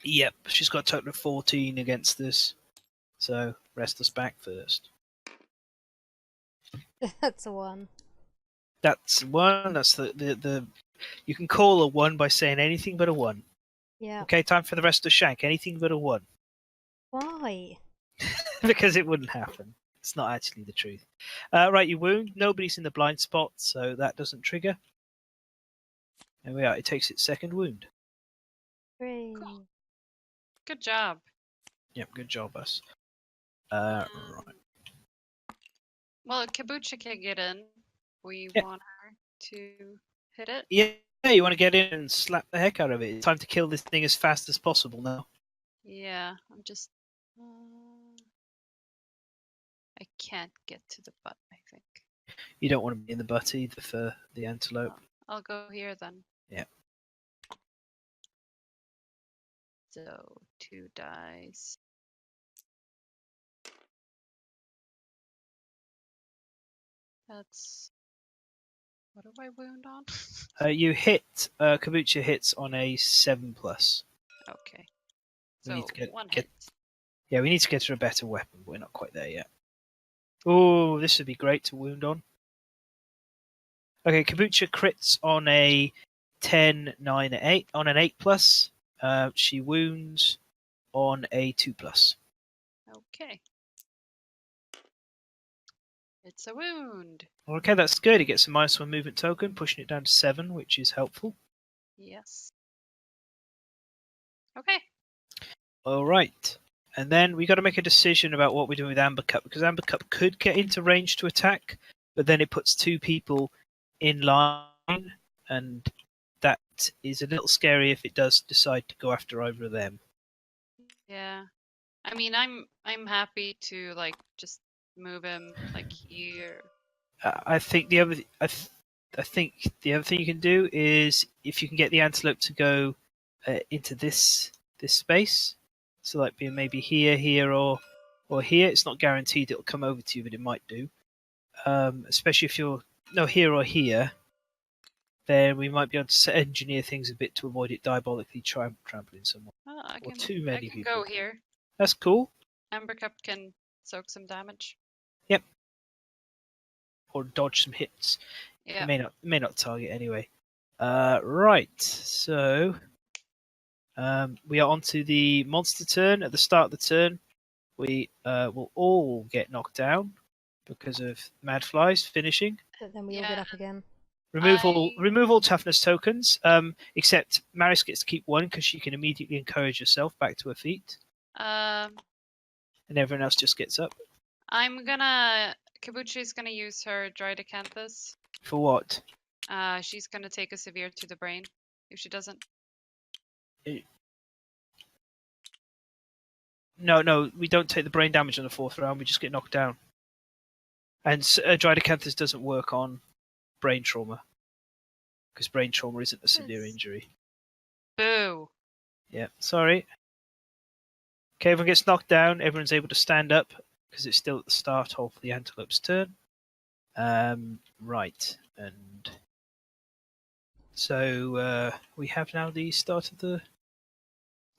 Yep, she's got a total of 14 against this. So restless back first. That's a 1. That's 1. That's the. You can call a 1 by saying anything but a 1. Yeah. Okay, time for the rest of Shank. Anything but a 1. Why? Because it wouldn't happen. It's not actually the truth. Right, you wound. Nobody's in the blind spot, so that doesn't trigger. There we are. It takes its second wound. Great. Cool. Good job. Yep, good job, us. Right. Well, Kabucha can get in. We want her to hit it. Yeah, you want to get in and slap the heck out of it. It's time to kill this thing as fast as possible now. Yeah, I'm just... I can't get to the butt, I think. You don't want to be in the butt either for the antelope. I'll go here then. Yeah. So, 2 dice. That's... What do I wound on? You hit, Kabucha hits on a 7+. Okay. We So, need to 1 hit. Yeah, we need to get her a better weapon, but we're not quite there yet. Oh, this would be great to wound on. Okay, Kabucha crits on a 10, 9, 8. On an 8+. She wounds on a 2+. Okay. It's a wound. Okay, that's good. It gets a -1 movement token, pushing it down to 7, which is helpful. Yes. Okay. All right. And then we got to make a decision about what we're doing with Amber Cup, because Amber Cup could get into range to attack, but then it puts 2 people in line, and that is a little scary if it does decide to go after either of them. Yeah. I mean, I'm happy to like just move him like here. I think the other thing you can do is if you can get the antelope to go into this this space. So like being maybe here, here, or here. It's not guaranteed it'll come over to you, but it might do. Especially if you're here or here, then we might be able to engineer things a bit to avoid it diabolically trampling someone. Oh, I Or can, too I many can people. go here. That's cool. Amber Cup can soak some damage. Yep. Or dodge some hits. Yeah. It may not target anyway. Right. So we are on to the monster turn. At the start of the turn, we will all get knocked down because of Madfly's finishing. But then we all get up again. Remove all toughness tokens, except Maris gets to keep one because she can immediately encourage herself back to her feet, and everyone else just gets up. Kabuchi's gonna use her Dried Acanthus. For what? She's gonna take a severe to the brain if she doesn't. No, we don't take the brain damage on the 4th round. We just get knocked down. And Dried Acanthus doesn't work on brain trauma because brain trauma isn't a severe injury. Boo. Yeah, sorry. Okay, everyone gets knocked down. Everyone's able to stand up because it's still at the start of the Antelope's turn. Right, and so we have now the start of the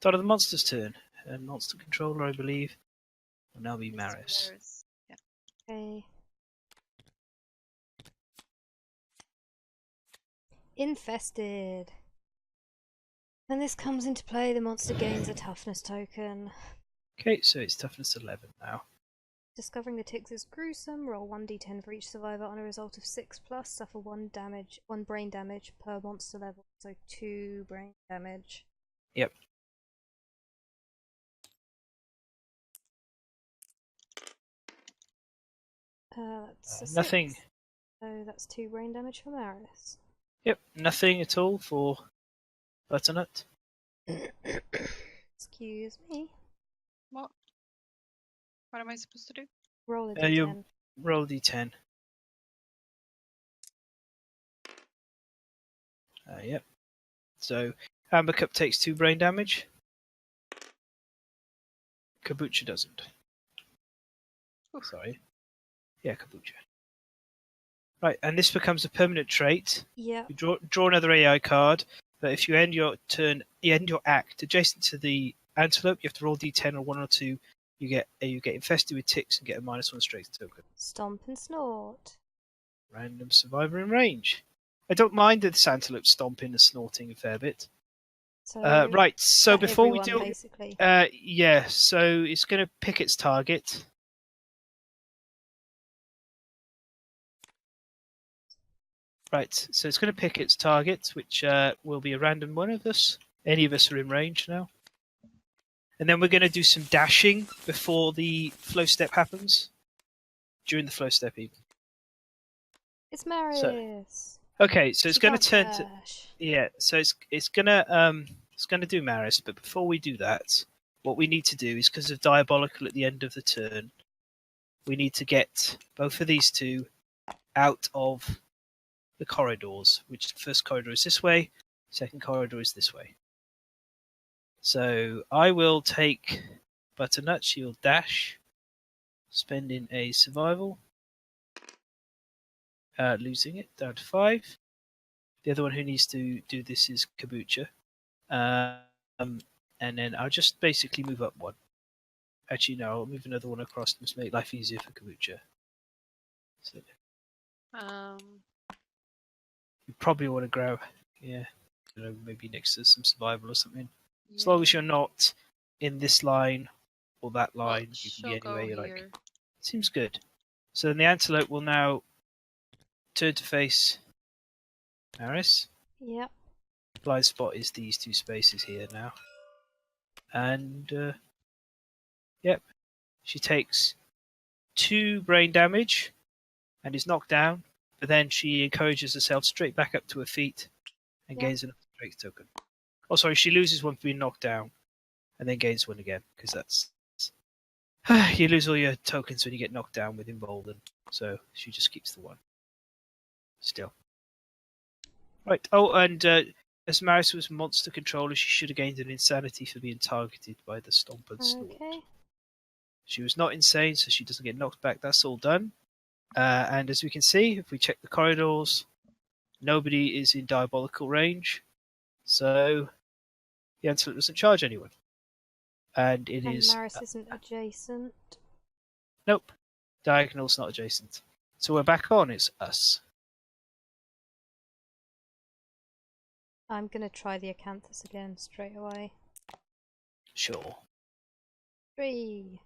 monster's turn. And monster controller, I believe, will now be Maris. Yeah. Okay. Infested. When this comes into play, the monster gains a toughness token. Okay, so it's toughness 11 now. Discovering the ticks is gruesome. Roll 1d10 for each survivor on a result of 6+. Suffer 1 brain damage per monster level. So 2 brain damage. Yep. That's nothing. 6. So that's 2 brain damage for Maris. Yep, nothing at all for Butternut. Excuse me. What? What am I supposed to do? Roll a d10. You roll d10. Yep. So Amber Cup takes 2 brain damage. Kabucha doesn't. Oof. Sorry. Yeah, Kabucha. Right, and this becomes a permanent trait. Yeah. You draw another AI card, but if you end your turn, you end your act adjacent to the antelope, you have to roll d10 or 1 or 2. You get infested with ticks and get a -1 strength token. Stomp and snort. Random survivor in range. I don't mind this antelope stomping and snorting a fair bit. So right, so before we everyone, do, basically. yeah, so it's going to pick its target. Right, so it's going to pick its target, which will be a random one of us. Any of us are in range now. And then we're going to do some dashing before the flow step happens. During the flow step, even. It's Maris. Okay, so it's going to turn dash. to So it's going to do Maris, but before we do that, what we need to do is because of diabolical at the end of the turn, we need to get both of these two out of the corridors. Which the first corridor is this way, second corridor is this way. So I will take Butternut. She'll dash, spending a survival. Losing it down to 5. The other one who needs to do this is Kabucha. And then I'll just basically move up 1. Actually, no, I'll move another one across to make life easier for Kabucha. So, you probably want to grab, maybe next to some survival or something. Yeah. As long as you're not in this line or that line, you can be anywhere you like. Seems good. So then the antelope will now turn to face Maris. Yep. Blind spot is these 2 spaces here now. And, yep. She takes 2 brain damage and is knocked down, but then she encourages herself straight back up to her feet and gains another strength token. Oh, sorry, she loses 1 for being knocked down and then gains 1 again, because that's... you lose all your tokens when you get knocked down with Embolden, so she just keeps the 1. Still. Right, oh, and a As Maris was monster controller, she should have gained an insanity for being targeted by the Stomp and Snort. Okay. She was not insane, so she doesn't get knocked back. That's all done. And as we can see, if we check the corridors, nobody is in diabolical range. So the Antelope doesn't charge anyone. And it And is... Maris isn't adjacent. Nope. Diagonal's not adjacent. So we're back on. It's us. I'm gonna try the Acanthus again straight away. Sure. 3.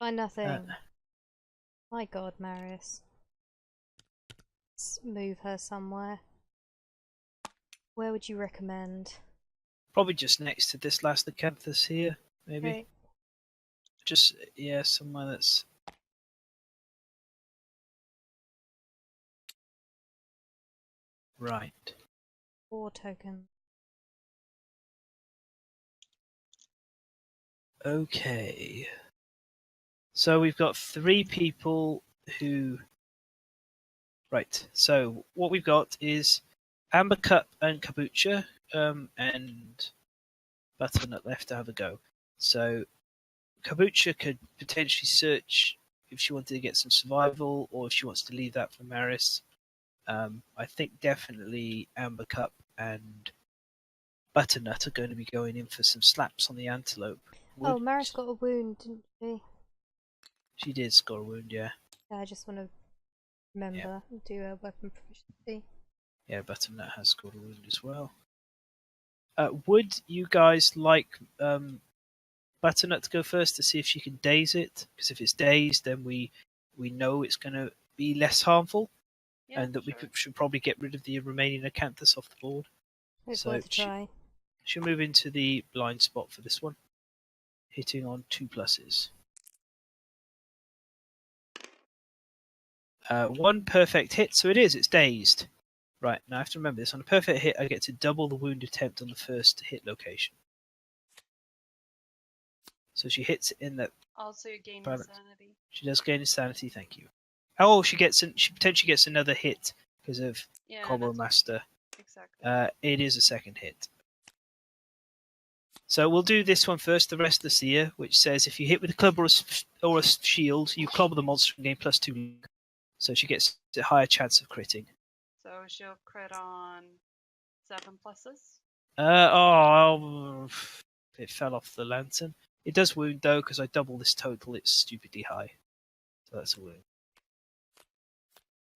Find nothing. My god, Maris. Let's move her somewhere. Where would you recommend? Probably just next to this last Acanthus here, maybe. Okay. Just, yeah, somewhere that's... Right. 4 tokens. Okay. So we've got 3 people who... Right, so what we've got is Amber Cup and Kabucha, and Butternut left to have a go. So Kabucha could potentially search if she wanted to get some survival, or if she wants to leave that for Maris. I think definitely Amber Cup and Butternut are going to be going in for some slaps on the Antelope. Oh, Maris got a wound, didn't she? She did score a wound, yeah. Yeah, I just want to remember and do a weapon proficiency. Yeah, Butternut has scored a wound as well. Would you guys like Butternut to go first to see if she can daze it? Because if it's dazed, then we know it's going to be less harmful, Yeah, and that sure. we should probably get rid of the remaining Acanthus off the board. It's So worth a try. She'll move into the blind spot for this one, hitting on 2 pluses. 1 perfect hit, so it's dazed. Right, now I have to remember this. On a perfect hit, I get to double the wound attempt on the first hit location. So she hits in that. Also, you gain Balance. insanity. She does gain insanity, thank you. Oh, she potentially gets another hit because of Yeah, Combo that's Master. exactly. It is a second hit. So we'll do this one first, the Restless Ear, which says if you hit with a club or a shield, you clobber the monster and gain +2. So she gets a higher chance of critting. So she'll crit on 7 pluses. It fell off the lantern. It does wound though, because I double this total, it's stupidly high. So that's a wound.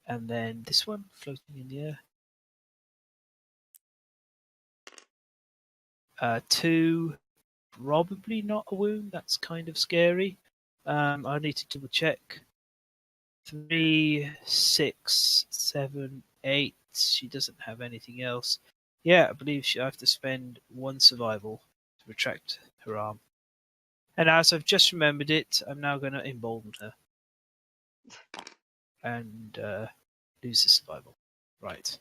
And then this one, floating in the air. 2, probably not a wound, that's kind of scary. I need to double check. 3, 6, 7, 8. She doesn't have anything else. Yeah, I believe I have to spend 1 survival to retract her arm. And as I've just remembered it, I'm now going to embolden her. And lose the survival. Right.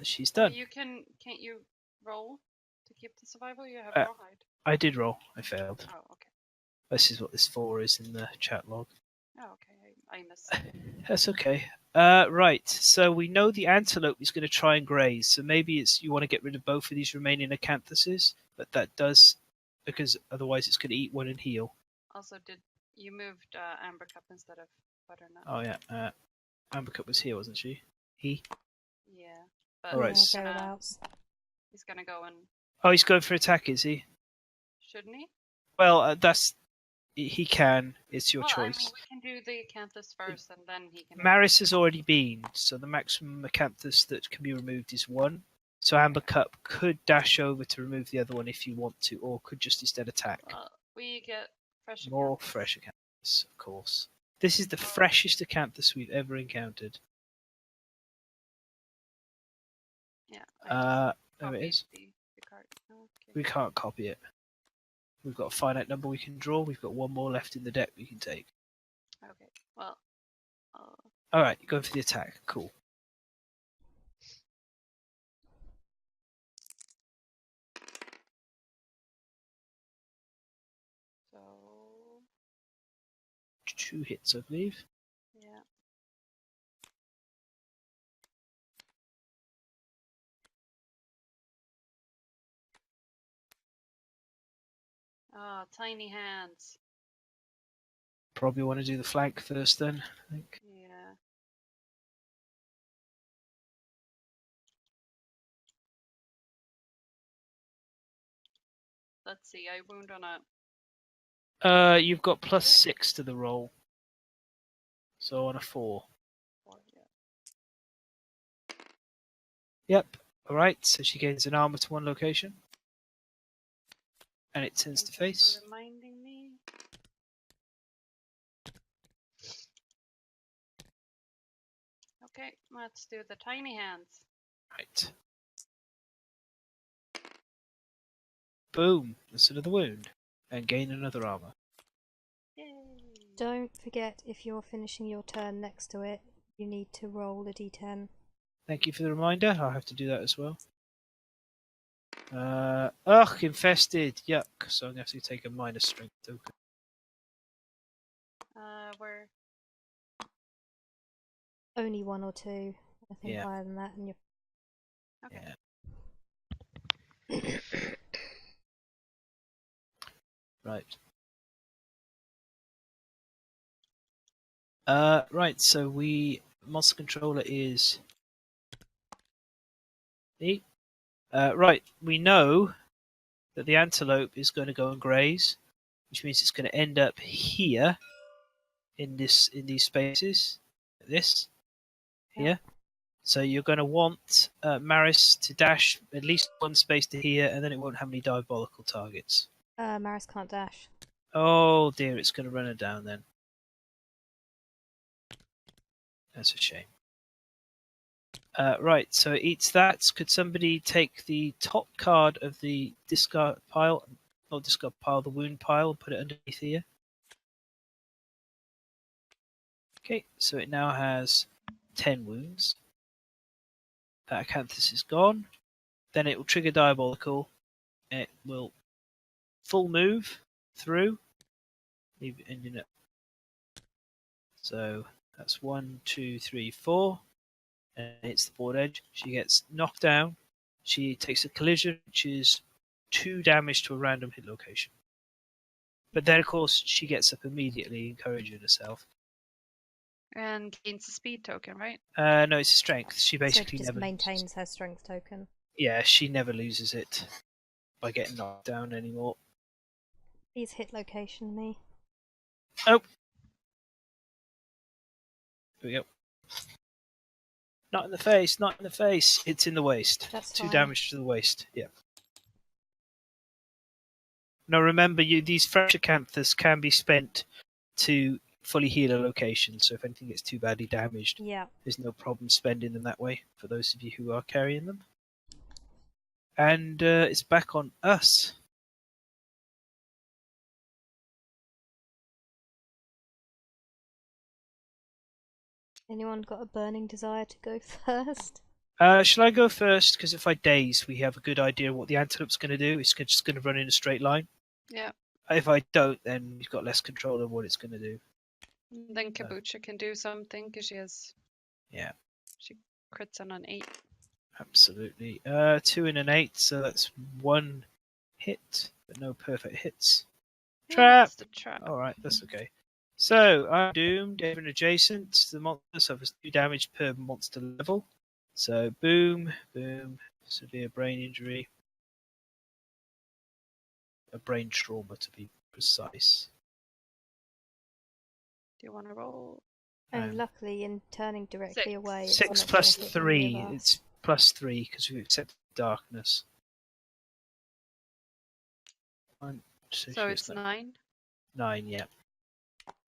She's done. Can't you roll to keep the survival? You have rawhide. I did roll. I failed. Oh, okay. This is what this 4 is in the chat log. Oh, okay. I missed it. That's okay. Right, so we know the Antelope is going to try and graze, so maybe you want to get rid of both of these remaining Acanthuses, but that does, because otherwise it's going to eat 1 and heal. Also, you moved Amber Cup instead of Butternut? Oh yeah, Amber Cup was here, wasn't she? Yeah, but All right. he's gonna go and... Oh, he's going for attack, is he? Shouldn't he? Well, he can. It's your well, choice. I mean, we can do the Acanthus first, and then he can... Maris has already been, so the maximum Acanthus that can be removed is 1. So Amber Cup could dash over to remove the other one if you want to, or could just instead attack. Well, we get fresh More Acanthus. fresh Acanthus, of course. This is the freshest Acanthus we've ever encountered. Yeah. There it is. The card. Okay. We can't copy it. We've got a finite number we can draw. We've got 1 more left in the deck we can take. Okay. Well. Alright, you're going for the attack. Cool. So. 2 hits, I believe. Yeah. Ah, tiny hands. Probably want to do the flank first then, I think. Yeah. Let's see, I wound on a You've got +6 to the roll. So on a 4. 4, yeah. Yep. Alright, so she gains an armor to one location. And it turns to Thank you face. for reminding me. Okay, let's do the tiny hands. Right. Boom. That's another wound. And gain another armor. Yay! Don't forget, if you're finishing your turn next to it, you need to roll a d10. Thank you for the reminder. I'll have to do that as well. Ugh, infested. Yuck. So I'm going to have to take a minus strength token. Where? Only 1 or 2. I think Yeah. higher than that, and you're Okay. Yeah. Right. Right, so monster controller is me. Right, we know that the antelope is going to go and graze, which means it's going to end up here in these spaces. This here. So you're going to want Maris to dash at least one space to here, and then it won't have any diabolical targets. Maris can't dash. Oh dear, it's going to run her down then. That's a shame. Right, so it eats that. Could somebody take the top card of the discard pile, not discard pile, the wound pile, and put it underneath here? Okay, so it now has 10 wounds. That Acanthus is gone. Then it will trigger Diabolical. It will full move through. Leave it in. So that's 1, 2, 3, 4. And it's the board edge. She gets knocked down. She takes a collision, which is 2 damage to a random hit location. But then, of course, she gets up immediately, encouraging herself. And gains a speed token, right? No, it's a strength. She So it basically just never maintains loses. her strength token. Yeah, she never loses it by getting knocked down anymore. Please hit location me. Oh! Here we go. Not in the face, not in the face. It's in the waist. That's 2 fine. damage to the waist. Yeah. Now remember, these fresh acanthus can be spent to fully heal a location. So if anything gets too badly damaged, Yeah. there's no problem spending them that way. For those of you who are carrying them, and it's back on us. Anyone got a burning desire to go first? Shall I go first? Because if I daze, we have a good idea what the antelope's going to do. It's just going to run in a straight line. Yeah. If I don't, then we've got less control of what it's going to do. Then Kabucha can do something because she has. Yeah. She crits on an 8. Absolutely. 2 and an 8, so that's 1 hit, but no perfect hits. Trap! That's the trap. Alright, that's okay. So, I'm doomed. Even adjacent. The monster suffers 2 damage per monster level. So, boom, boom, severe brain injury. A brain trauma, to be precise. Do you want to roll? And luckily, in turning directly 6. away, it's 6 not plus gonna hit 3. any of us. It's plus 3 because we accept darkness. So it's 9. 9, yeah.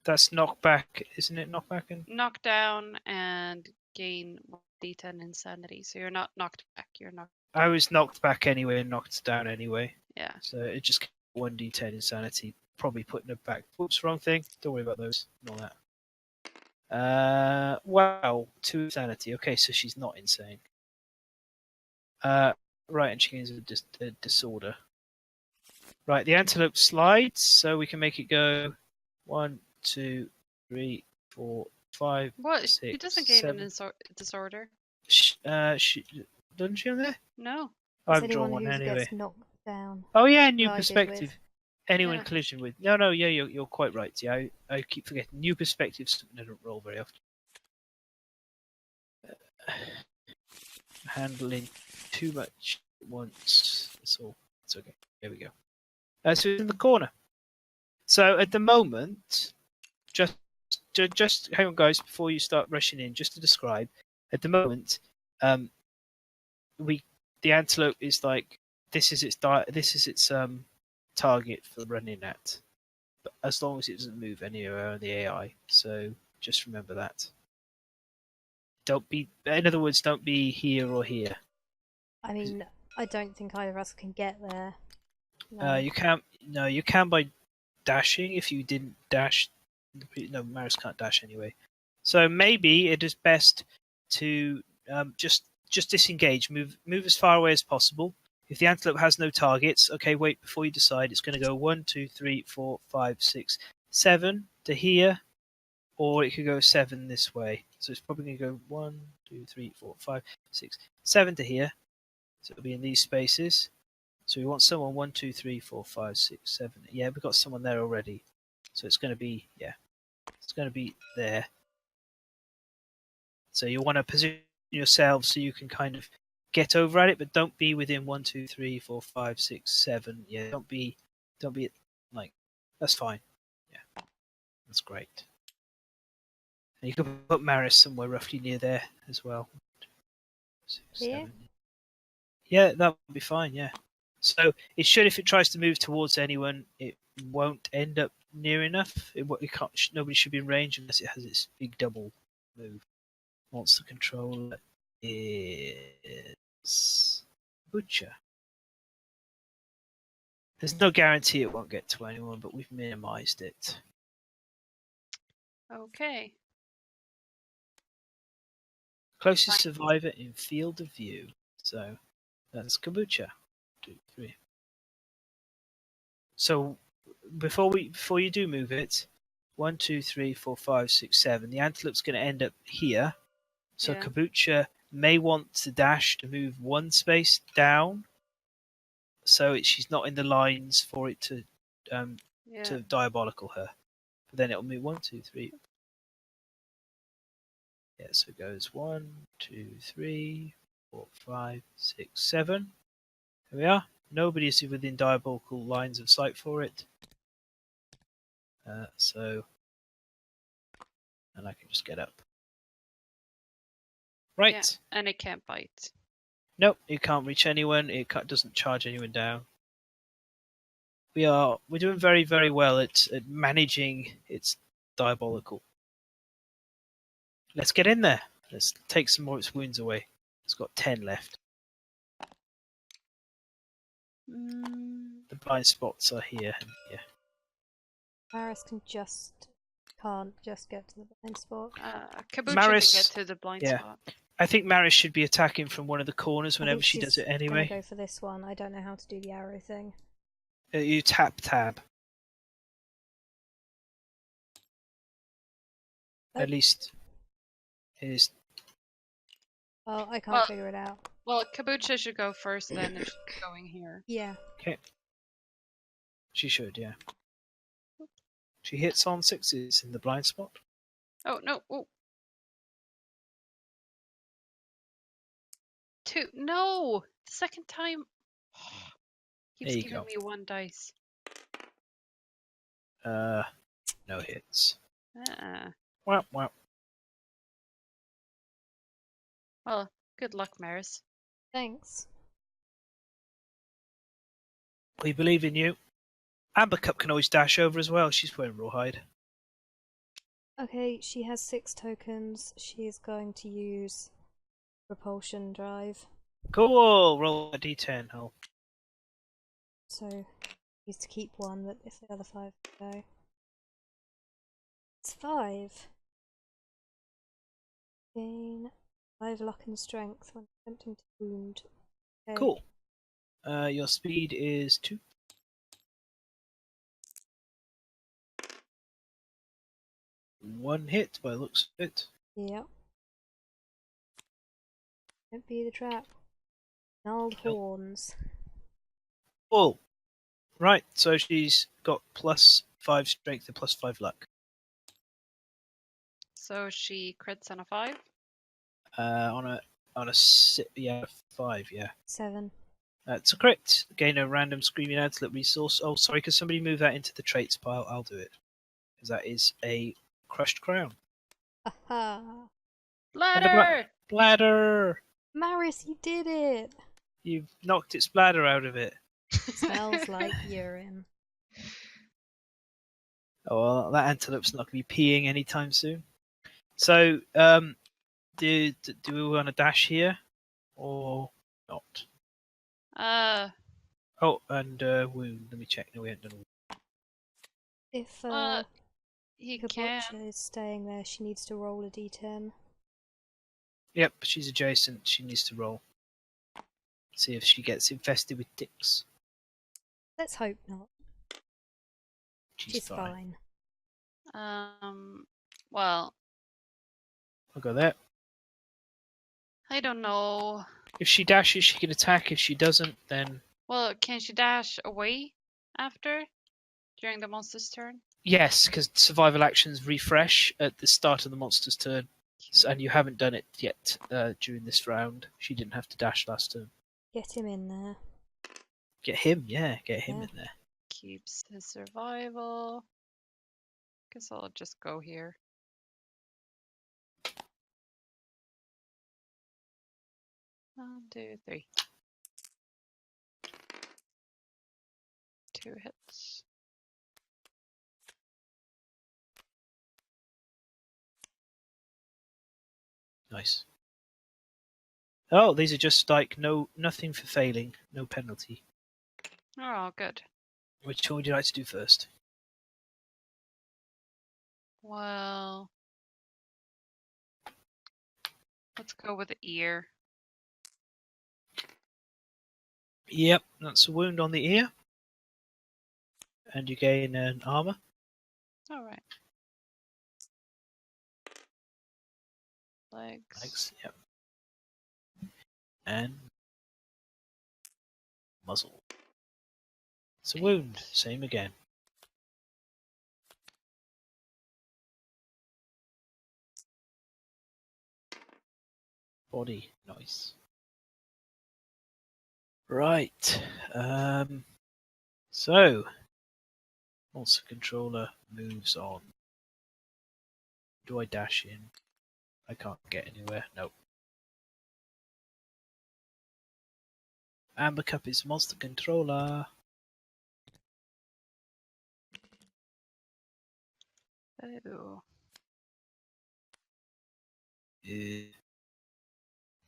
That's knockback, isn't it? Knockback and Knock down and gain 1d10 insanity. So you're not knocked back. You're knocked. I was knocked back anyway and knocked down anyway. Yeah. So it just 1d10 insanity, probably putting it back. Whoops, wrong thing. Don't worry about those. All that. Wow, 2 insanity. Okay, so she's not insane. Right, and she gains a disorder. Right, the antelope slides, so we can make it go 1, 2, 3, 4, 5. What? 6, He doesn't gain 7. a disorder. Doesn't she on there? No. I've It's drawn anyone one who anyway. gets knocked down. Oh yeah, new Collided perspective. with. anyone Yeah. collision with. No, yeah, you're quite right. Yeah, I keep forgetting. New perspectives, something I don't roll very often. Handling too much at once. That's all. It's okay. There we go. So it's in the corner. So at the moment, just hang on, guys, before you start rushing in. Just to describe, at the moment, um, the antelope is like this is its target for running at, but as long as it doesn't move anywhere on the AI. So just remember that. Don't be, in other words, don't be here or here. I mean, I don't think either of us can get there. No. You can't. No, you can by dashing. If you didn't dash, no, Maris can't dash anyway. So maybe it is best to just disengage. Move as far away as possible. If the antelope has no targets, okay, wait before you decide. It's going to go 1, 2, 3, 4, 5, 6, 7 to here, or it could go 7 this way. So it's probably going to go 1, 2, 3, 4, 5, 6, 7 to here. So it'll be in these spaces. So we want someone 1, 2, 3, 4, 5, 6, 7. Yeah, we've got someone there already. So it's going to be, yeah, it's going to be there. So you want to position yourself so you can kind of get over at it, but don't be within 1, 2, 3, 4, 5, 6, 7. Yeah, don't be like, that's fine. Yeah, that's great. And you can put Maris somewhere roughly near there as well. 6, Here? 7. Yeah, that would be fine. Yeah. So it should, if it tries to move towards anyone, it won't end up near enough. It can't. Nobody should be in range unless it has its big double move. Monster controller is Butcher. There's no guarantee it won't get to anyone, but we've minimized it. Okay. Closest survivor in field of view. So that's Kabucha. 2, 3. So before you do move it, 1, 2, 3, 4, 5, 6, 7. The antelope's going to end up here. So Yeah. Kabucha may want to dash to move one space down, so she's not in the lines for it to diabolical her. But then it'll move 1, 2, 3. Yeah, so it goes 1, 2, 3, 4, 5, 6, 7. There we are. Nobody is within diabolical lines of sight for it. And I can just get up. Right. Yeah, and it can't bite. Nope, it can't reach anyone. It doesn't charge anyone down. We're doing very, very well at managing its diabolical. Let's get in there. Let's take some more of its wounds away. It's got 10 left. The blind spots are here and here. Maris can't just get to the blind spot. Kabucha Maris- can get to the blind yeah. spot. I think Maris should be attacking from one of the corners I whenever think she does it she's anyway. gonna go for this one. I don't know how to do the arrow thing. You tap tab. Oh. At least it is. Oh, I can't Well- figure it out. Well, Kabucha should go first then if she's going here. Yeah. She should, yeah. She hits on 6s in the blind spot. Oh, no. Oh. 2. No! The second time. Keeps There you giving go. me 1 dice. No hits. Uh-uh. Wow. Well, good luck, Maris. Thanks. We believe in you. Ambercup can always dash over as well. She's wearing rawhide. Okay, she has 6 tokens. She is going to use repulsion drive. Cool. Roll a d10. Oh. So needs to keep 1, but if the other 5 go. It's 5. Gain 5 luck and strength when attempting to wound. Okay. Cool. Your speed is 2. One hit by the looks of it. Yep. Don't be the trap. Gnarled Nope. horns. Cool. Right, so she's got +5 strength and +5 luck. So she crits on a 5. On a 5, yeah. 7. That's a crit. Gain a random screaming antelope resource. Oh, sorry, can somebody move that into the traits pile? I'll do it. Because that is a crushed crown. Aha! And a Bladder! bladder! Maris, you did it! You've knocked its bladder out of it. Smells like urine. Oh, well, that antelope's not going to be peeing anytime soon. So, do we want to dash here? Or not? Oh, and wound. Let me check. No, we haven't done a wound. If He can. Kabucha is staying there, she needs to roll a d10. Yep, she's adjacent. She needs to roll. See if she gets infested with ticks. Let's hope not. She's fine. Well, I'll go there. I don't know. If she dashes, she can attack. If she doesn't, then... Well, can she dash away after? During the monster's turn? Yes, because survival actions refresh at the start of the monster's turn. And you haven't done it yet during this round. She didn't have to dash last turn. Get him in there. Get him, yeah. Get him Yeah. in there. Keeps his survival. Guess I'll just go here. One, 2, 3. 2 hits. Nice. Oh, these are just like nothing for failing. No penalty. Oh, good. Which one would you like to do first? Well, let's go with the ear. Yep, that's a wound on the ear. And you gain an armor. All right. Legs. Yep. And muzzle. It's a wound. Same again. Body. Nice. Right. So, monster controller moves on. Do I dash in? I can't get anywhere. Nope. Amber Cup is monster controller. Oh.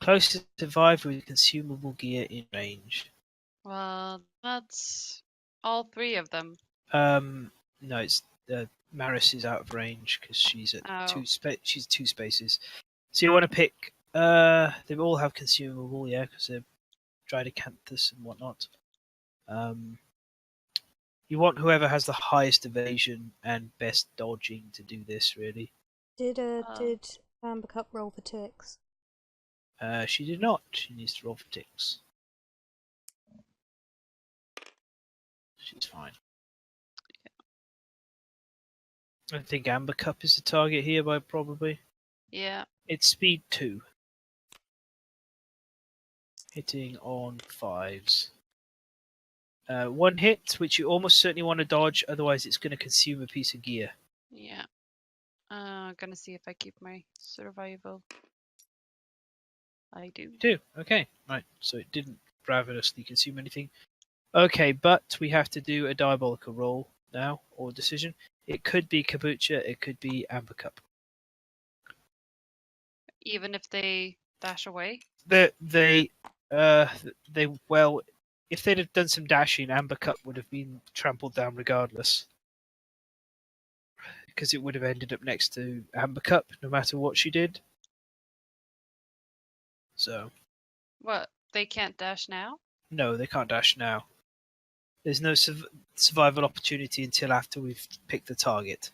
Closest survivor with consumable gear in range. Well, that's all 3 of them. No, it's Maris is out of range because she's at Oh. she's 2 spaces. So you want to pick? They all have consumable, yeah, because they're Dridecanthus and whatnot. You want whoever has the highest evasion and best dodging to do this, really. Did Amber Cup roll for ticks? She did not. She needs to roll for ticks. She's fine. I think Amber Cup is the target here by probably. Yeah. It's speed 2. Hitting on 5s. 1 hit, which you almost certainly want to dodge, otherwise it's going to consume a piece of gear. Yeah. Gonna see if I keep my survival. I do. Okay, right. So it didn't ravenously consume anything. Okay, but we have to do a diabolical roll now, or decision. It could be Kabucha, it could be Amber Cup. Even if they dash away? Well, if they'd have done some dashing, Amber Cup would have been trampled down regardless. Because it would have ended up next to Amber Cup, no matter what she did. So. What? They can't dash now? No, they can't dash now. There's no survival opportunity until after we've picked the target.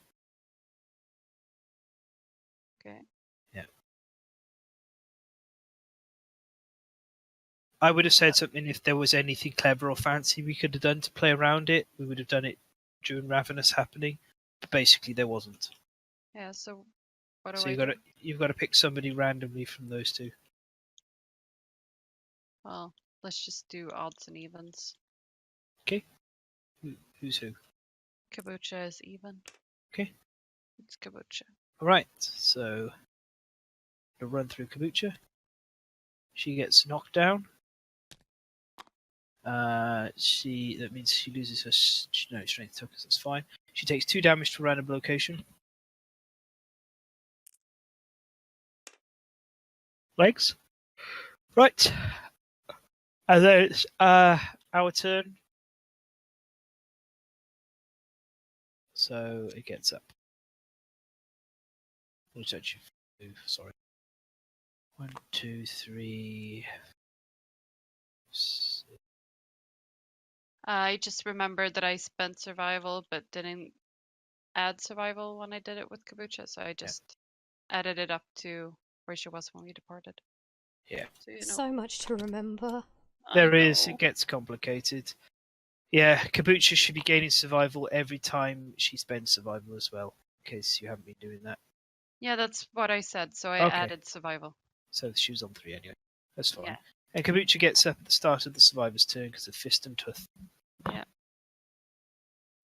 Okay. Yeah. I would have said something if there was anything clever or fancy we could have done to play around it. We would have done it during Ravenous happening, but basically there wasn't. Yeah, so what do So I you've got to pick somebody randomly from those two. Well, let's just do odds and evens. Okay. Who's who? Kabucha is even. Okay. It's Kabucha. All right. So we'll run through Kabucha. She gets knocked down. That means she loses her strength tokens. That's fine. She takes 2 damage to random location. Legs. Right. And then it's our turn. So it gets up. Which actually move, sorry. 1, 2, 3. I just remembered that I spent survival but didn't add survival when I did it with Kabucha, so I just added it up to where she was when we departed. Yeah. So, you know, So much to remember. There is. It gets complicated. Yeah, Kabucha should be gaining survival every time she spends survival as well, in case you haven't been doing that. Yeah, that's what I said, so I Okay. added survival. So she was on 3 anyway. That's fine. Yeah. And Kabucha gets up at the start of the survivor's turn because of Fist and Tooth. Yeah.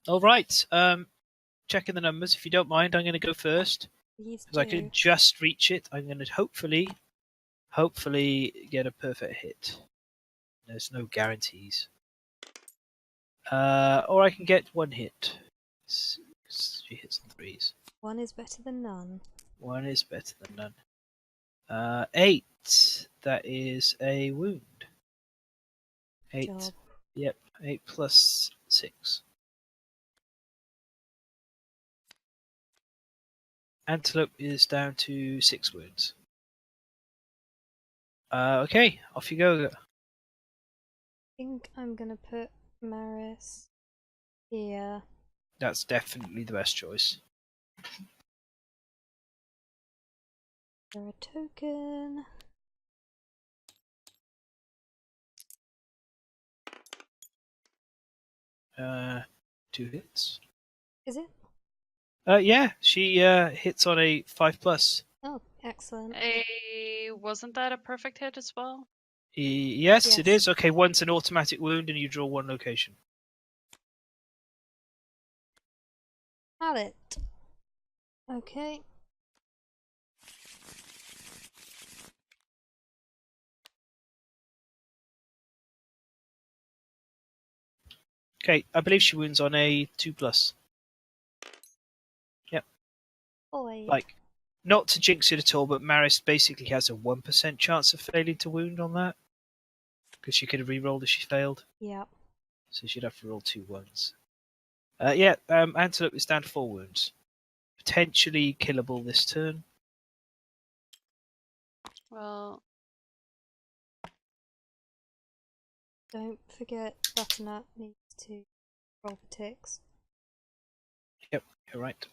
All right. Checking the numbers. If you don't mind, I'm going to go first. Please Because I do. can just reach it. I'm going to hopefully get a perfect hit. There's no guarantees. Or I can get 1 hit. She hits on 3s. 1 is better than none. 1 is better than none. 8. That is a wound. 8. Job. Yep. 8 plus 6. Antelope is down to 6 wounds. Okay, off you go. I think I'm gonna put Maris here. That's definitely the best choice. For a token. Uh, 2 hits. Is it? Yeah, she hits on a 5+. Oh, excellent. Wasn't that a perfect hit as well? Yes, it Yes. is. Okay, 1's an automatic wound and you draw 1 location. Have it. Okay. Okay, I believe she wounds on a 2+. Yep. Boy. Like, not to jinx it at all, but Maris basically has a 1% chance of failing to wound on that. Because she could have re-rolled if she failed. Yep. So she'd have to roll 2 1s. Yeah, Antelope is down to 4 wounds. Potentially killable this turn. Well, Don't forget Butternut needs to roll for ticks. Yep, you're right.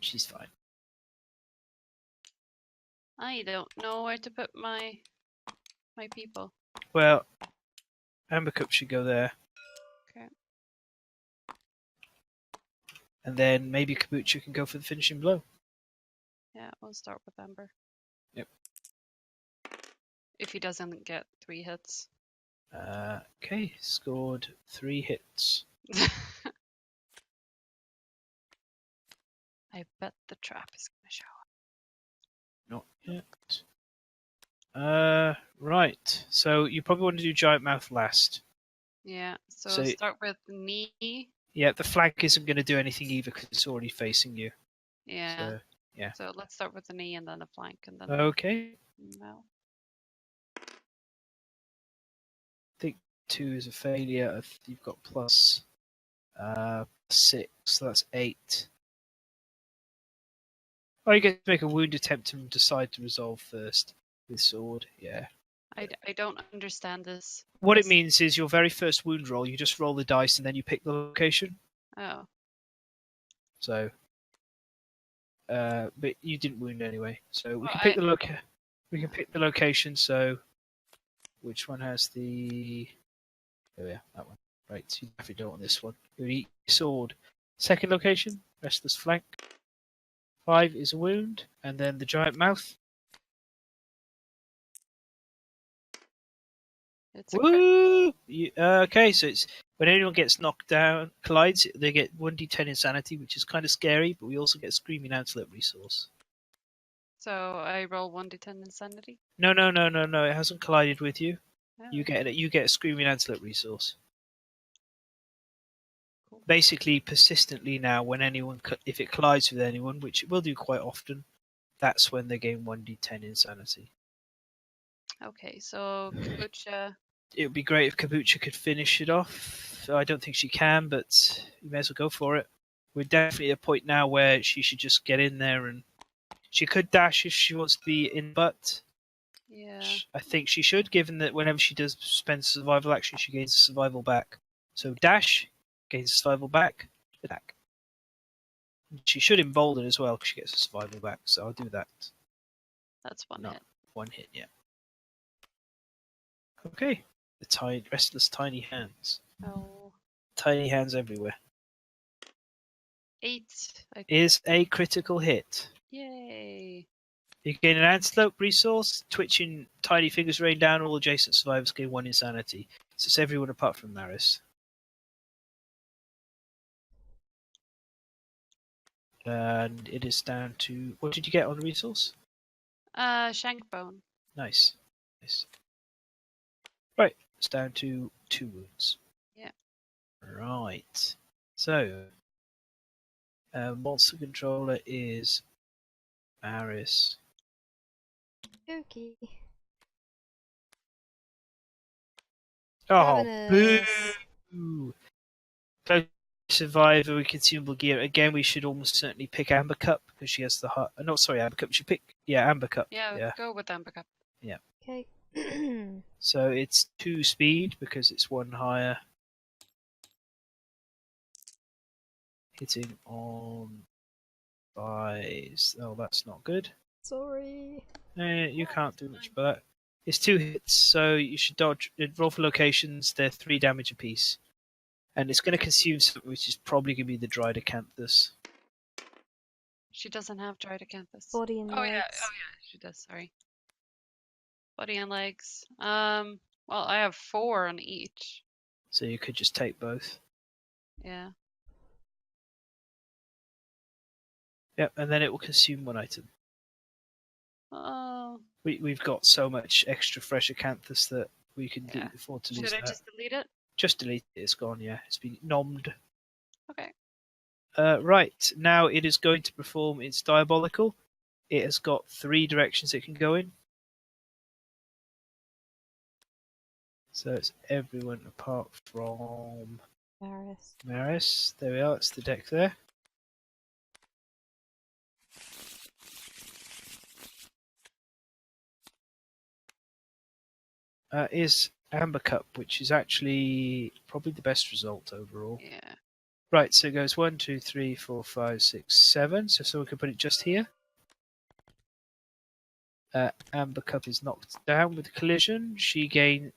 She's fine. I don't know where to put my people. Well, Ambercup should go there. Okay. And then maybe Kabucha can go for the finishing blow. Yeah, we'll start with Amber. Yep. If he doesn't get 3 hits. Okay, scored 3 hits. I bet the trap is going to show up. Not yet. Right. So you probably want to do Giant Mouth last. Yeah, so So- start with knee. Yeah, the flank isn't going to do anything either because it's already facing you. Yeah. So, yeah. So let's start with the knee and then the flank and then Okay. no. 2 is a failure. You've got plus 6, so that's 8. Oh, you get to make a wound attempt and decide to resolve first with sword. Yeah. I don't understand this. What it means is your very first wound roll, you just roll the dice and then you pick the location. Oh, So but you didn't wound anyway. So we Well, can pick we can pick the location. So which one has the? There we are. That one. Right. You definitely don't want this one. You eat sword. Second location, restless flank. 5 is a wound, and then the giant mouth. It's a crit. Woo! Okay, so it's when anyone gets knocked down, collides, they get 1d10 insanity, which is kind of scary, but we also get screaming antelope resource. So I roll 1d10 insanity. No. It hasn't collided with you. Oh, You get a screaming antelope resource. cool. Basically, persistently now, when if it collides with anyone, which it will do quite often, that's when they gain 1d10 insanity. Okay, so Kabucha. It would be great if Kabucha could finish it off. I don't think she can, but you may as well go for it. We're definitely at a point now where she should just get in there, and she could dash if she wants to be in butt. Yeah. I think she should, given that whenever she does spend survival action, she gains a survival back. So dash, gains a survival back, attack. She should embolden as well, because she gets a survival back, so I'll do that. That's one No. hit. One hit, yeah. Okay. The restless tiny hands. Oh. Tiny hands everywhere. 8. Is a critical hit. Yay. You gain an antelope resource, twitching tiny fingers rain down, all adjacent survivors gain 1 insanity. So it's everyone apart from Maris. And it is down to... What did you get on the resource? Shank bone. Nice. Right, it's down to 2 wounds. Yeah. Right. So, monster controller is Maris. Okay. Oh, Ravenous. boo! Close survivor with consumable gear. Again, we should almost certainly pick Amber Cup because she has the heart. No, sorry, Amber Cup. We should pick Amber Cup. Yeah, go with Amber Cup. Okay. So it's 2 speed because it's 1 higher. Hitting on 5s. Oh, that's not good. Sorry. You can't do much about that. It's 2 hits, so you should dodge. Roll for locations. They're 3 damage apiece. And it's going to consume something which is probably going to be the dried acanthus. She doesn't have dried acanthus. Body and legs. She does. Sorry. Body and legs. Well, I have 4 on each. So you could just take both. Yeah. Yep, and then it will consume 1 item. Oh. We've got so much extra fresh acanthus that we can afford to lose Should I that. just delete it? Just delete it. It's gone. Yeah, it's been nommed. Okay. Right, now it is going to perform its diabolical. It has got 3 directions it can go in. So it's everyone apart from Maris. There we are, it's the deck there. Is Amber Cup, which is actually probably the best result overall. Yeah. Right, so it goes 1, 2, 3, 4, 5, 6, 7. So someone can put it just here. Amber Cup is knocked down with collision. She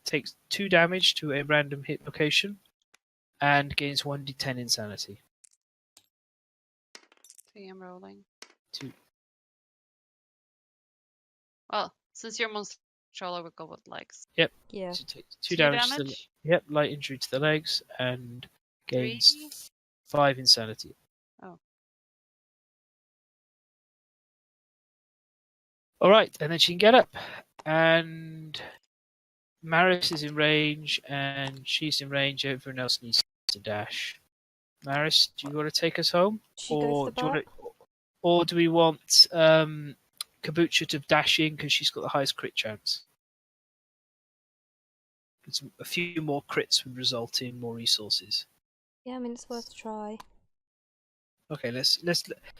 takes 2 damage to a random hit location and gains 1d10 insanity. See, I'm rolling. 2. Well, since you're monster controller, we'll go with legs. Yeah. She takes 2 damage. Light injury to the legs and gains 3? 5 insanity. Oh. Alright, and then she can get up. And Maris is in range, and she's in range. Everyone else needs to dash. Maris, do you want to take us home? Or Do we want Kabucha to dash in because she's got the highest crit chance? It's a few more crits would result in more resources. Yeah, I mean it's worth a try. Okay,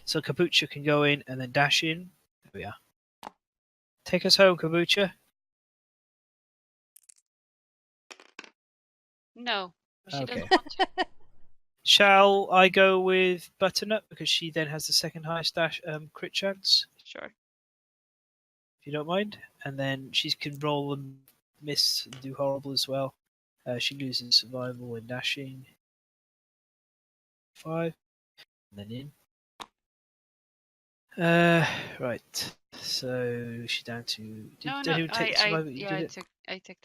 so Kabucha can go in and then dash in. There we are. Take us home, Kabucha. No. She Okay. doesn't want to. Shall I go with Butternut because she then has the second highest crit chance, Sure. if you don't mind, and then she can roll and miss and do horrible as well. She loses survival and dashing. 5, and then in. Right. So she's down to. Did No, anyone take the survival? You yeah, did it. I took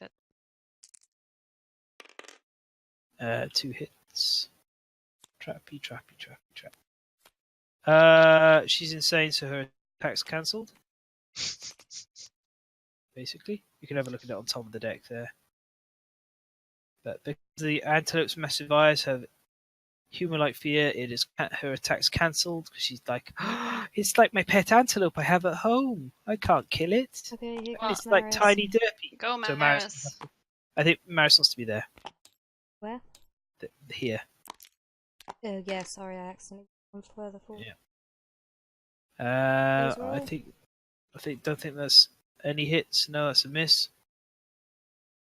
that. 2 hits. Trap. She's insane, so her attack's cancelled. Basically, you can have a look at it on top of the deck there. But because the antelope's massive eyes have human-like fear, it is her attack's cancelled because she's like, it's like my pet antelope I have at home. I can't kill it. Okay, here Well, comes It's like Maris. tiny derpy. Go, So Maris. I think Maris wants to be there. Where? Here. Oh, yeah, sorry, I accidentally went further forward. Yeah. Please roll. Don't think that's any hits. No, that's a miss.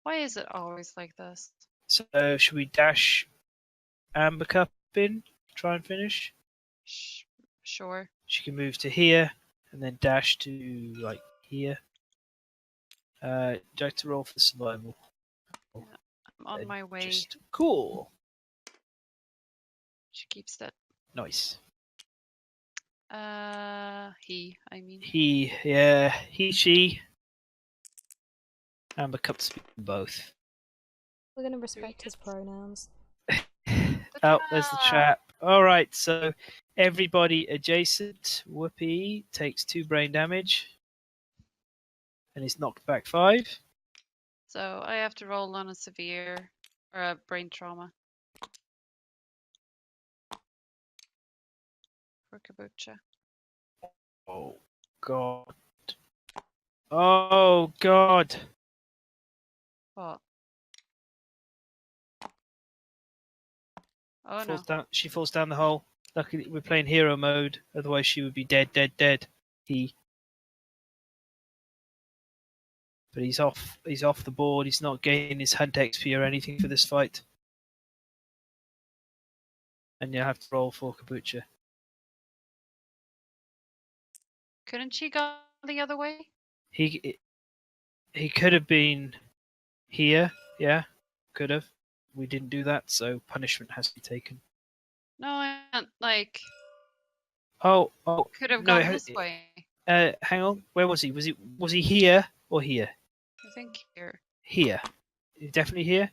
Why is it always like this? So should we dash Amber Cup in? Try and finish. Sure. She can move to here and then dash to like here. Do you like to roll for survival? I'm on Then my way. Just cool. She keeps that. Nice. I mean. She. Amber Cup speaking both. We're gonna respect his pronouns. Oh, there's the trap. Alright, so everybody adjacent, Whoopi, takes 2 brain damage. And is knocked back 5. So I have to roll on a severe or a brain trauma. For Kabucha. Oh, God. Oh, God. What? Oh no. She falls down the hole. Luckily, we're playing hero mode. Otherwise, she would be dead. But he's off the board. He's not gaining his hunt XP or anything for this fight. And you'll have to roll for Kabucha. Couldn't she go the other way? He could have been here. Yeah, could have. We didn't do that, so punishment has to be taken. No, I meant like Oh, could have no, gone this way. hang on. Where was he? Was he here or here? I think here. Here. Definitely here?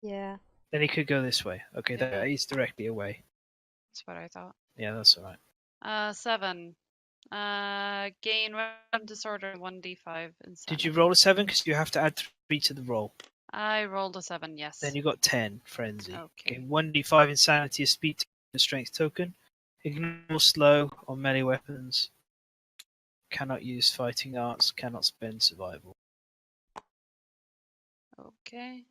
Yeah. Then he could go this way. Okay, Yeah. he's directly away. That's what I thought. Yeah, that's alright. 7. Gain random disorder 1d5 insanity. Did you roll a 7? Because you have to add 3 to the roll. I rolled a 7, yes. Then you got 10, frenzy. Okay. Gain 1d5 insanity, a speed and strength token. Ignore slow on melee weapons. Cannot use fighting arts. Cannot spend survival. Okay.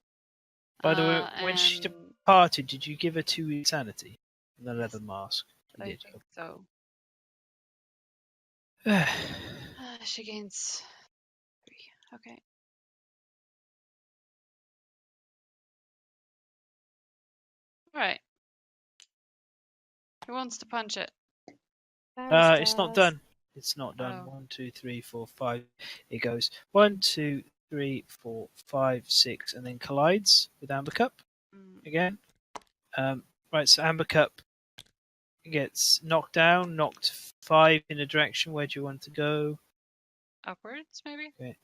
By the way, when she and departed, did you give her 2 insanity? And the leather mask. You I did. think so. She gains 3. Okay. Alright. Who wants to punch it? Maris It's not does. done. It's not done. Oh. 1, 2, 3, 4, 5. It goes 1, 2, 3, 4, 5, 6, and then collides with Amber Cup again. Right, so Amber Cup gets knocked down, knocked 5 in a direction. Where do you want to go? Upwards, maybe? Okay.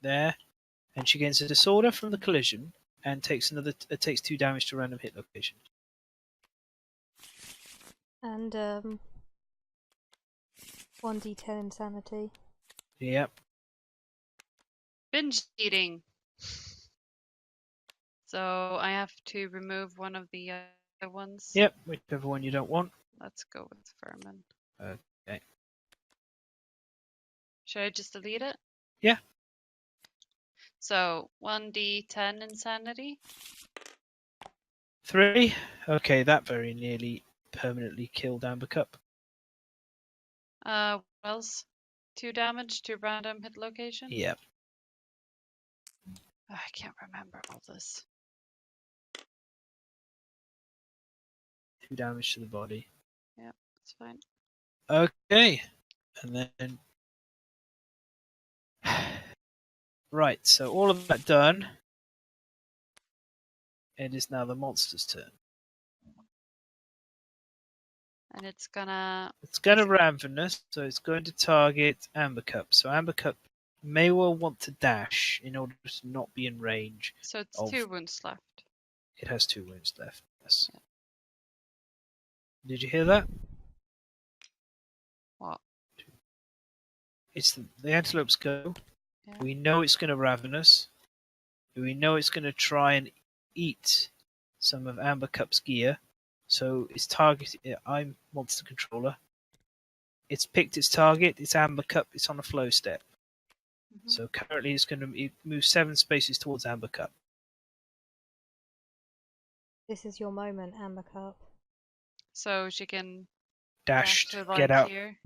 There. And she gains a disorder from the collision and takes 2 damage to random hit location. And 1d10 insanity. Yep. Binge eating. So I have to remove one of the other ones. Yep, whichever one you don't want. Let's go with Furman. Okay. Should I just delete it? Yeah. So 1d10 insanity. 3. Okay, that very nearly permanently killed Amber Cup. What else? 2 damage to random hit location. Yep. I can't remember all this. 2 damage to the body. Yeah, it's fine. Okay, and then right. So all of that done. It is now the monster's turn. And it's gonna. It's going to ravenous, so it's going to target Amber Cup. So Amber Cup may well want to dash in order to not be in range. So it's of- 2 wounds left. It has 2 wounds left. Yes. Did you hear that? What? It's the antelope's go. Yeah. We know it's going to ravenous. We know it's going to try and eat some of Amber Cup's gear. So it's target. I'm monster controller. It's picked its target. It's Amber Cup. It's on a flow step. Mhm. So currently it's going to move 7 spaces towards Amber Cup. This is your moment, Amber Cup. So she can Dashed, to get out a here.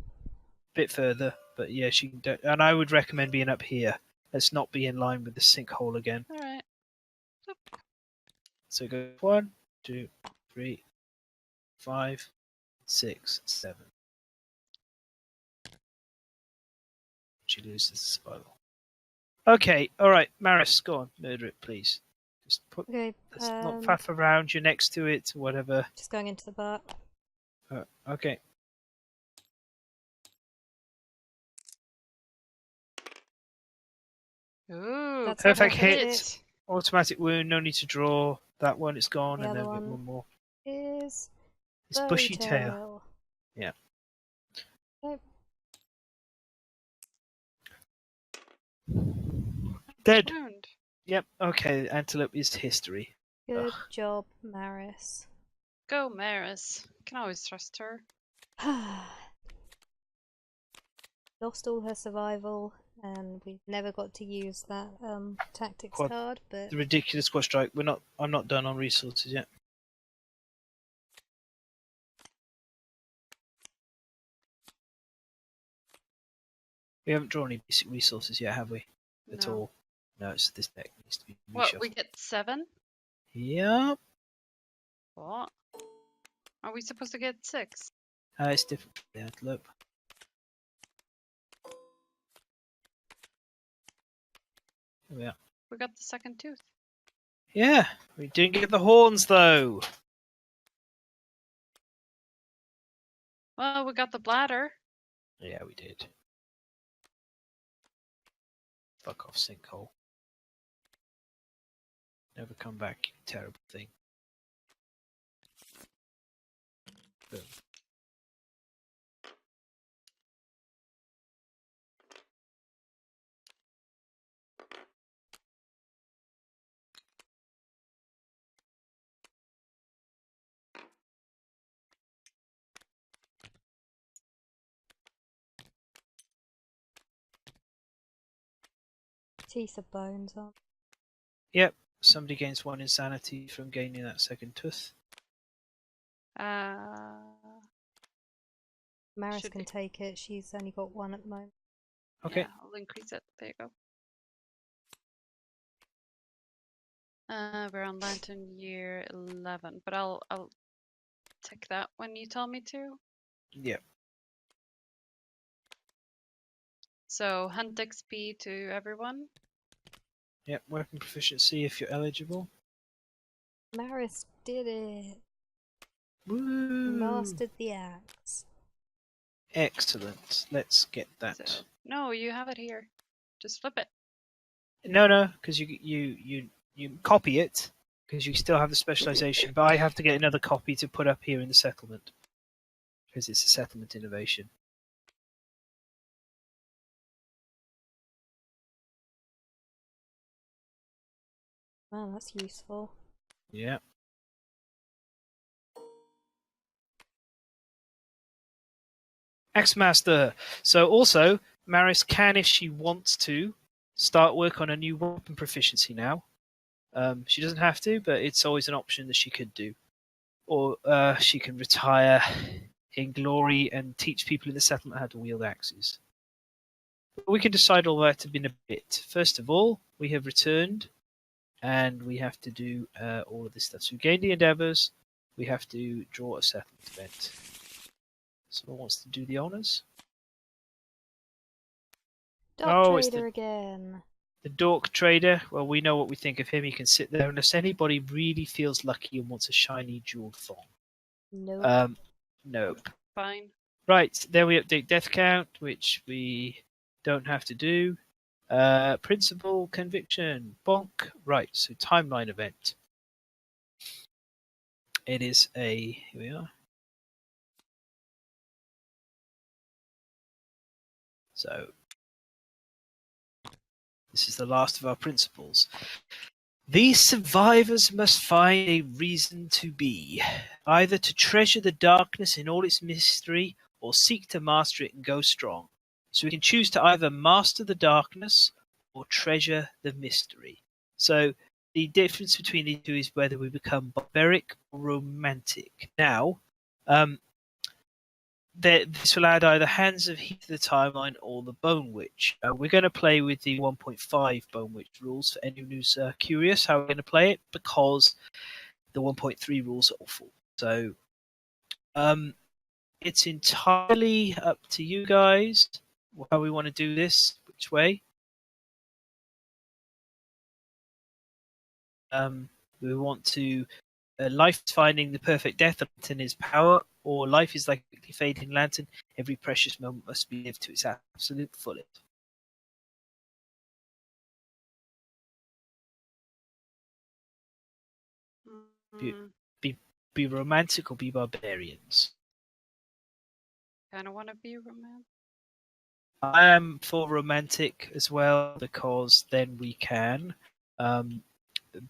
bit further. But yeah, she can. And I would recommend being up here. Let's not be in line with the sinkhole again. All right. So go 1, 2, 3, 5, 6, 7. She loses survival. Okay, alright, Maris, go on, murder it, please. Just put. Okay, Let's not faff around, you're next to it, whatever. just going into the butt. Okay. Ooh, That's Perfect a hit. hit. Automatic wound, no need to draw. That one, it's gone, The and then other we get one. one more. Is It's bushy tail. Yeah. Nope. Dead. Wound. Yep, okay, antelope is history. Good Ugh. job, Maris. Go, Maris. Can always trust her. Lost all her survival, and we've never got to use that tactics Quad- card, but The ridiculous quad strike. I'm not done on resources yet. We haven't drawn any basic resources yet, have we? At No. all? No, it's this deck needs to be What? reshuffled. We get 7? Yep. What? Are we supposed to get 6? It's different for the antelope. Here we are. We got the second tooth. Yeah, we didn't get the horns though. Well, we got the bladder. Yeah, we did. Fuck off, sinkhole. Never come back, you terrible thing. Boom. teeth of bones on. Yep, somebody gains 1 insanity from gaining that second tooth. Maris Should can be. take it. She's only got 1 at the moment. Okay. Yeah, I'll increase it. There you go. We're on Lantern Year 11, but I'll take that when you tell me to. Yep. So hunt XP to everyone. Yep, weapon proficiency if you're eligible. Maris did it. Woo! Mastered the axe. Excellent. Let's get that. So, no, you have it here. Just flip it. No, because you copy it because you still have the specialization, but I have to get another copy to put up here in the settlement because it's a settlement innovation. Wow, that's useful. Yeah. Axemaster. So also, Maris can, if she wants to, start work on a new weapon proficiency now. She doesn't have to, but it's always an option that she could do. Or she can retire in glory and teach people in the settlement how to wield axes. But we can decide all that in a bit. First of all, we have returned, and we have to do all of this stuff. So we gained the endeavors, we have to draw a settlement event. Someone wants to do the honors? Dot it's Trader again. the Dork Trader. Well, we know what we think of him. He can sit there unless anybody really feels lucky and wants a shiny jeweled thong. Nope. Nope. Fine. Right, then we update death count, which we don't have to do. Principal conviction. Bonk. Right, so timeline event. It is here we are. So, this is the last of our principles. These survivors must find a reason to be, either to treasure the darkness in all its mystery, or seek to master it and go strong. So we can choose to either master the darkness or treasure the mystery. So the difference between the two is whether we become barbaric or romantic. Now, this will add either Hands of Heat to the timeline or the Bone Witch. We're going to play with the 1.5 Bone Witch rules for anyone who's curious how we're going to play it, because the 1.3 rules are awful. So it's entirely up to you guys how we want to do this, which way. We want to life is finding the perfect death, lantern is power, or life is like a quickly fading lantern, every precious moment must be lived to its absolute fullest. Be romantic or be barbarians? Kind of want to be romantic. I am for romantic as well, because then we can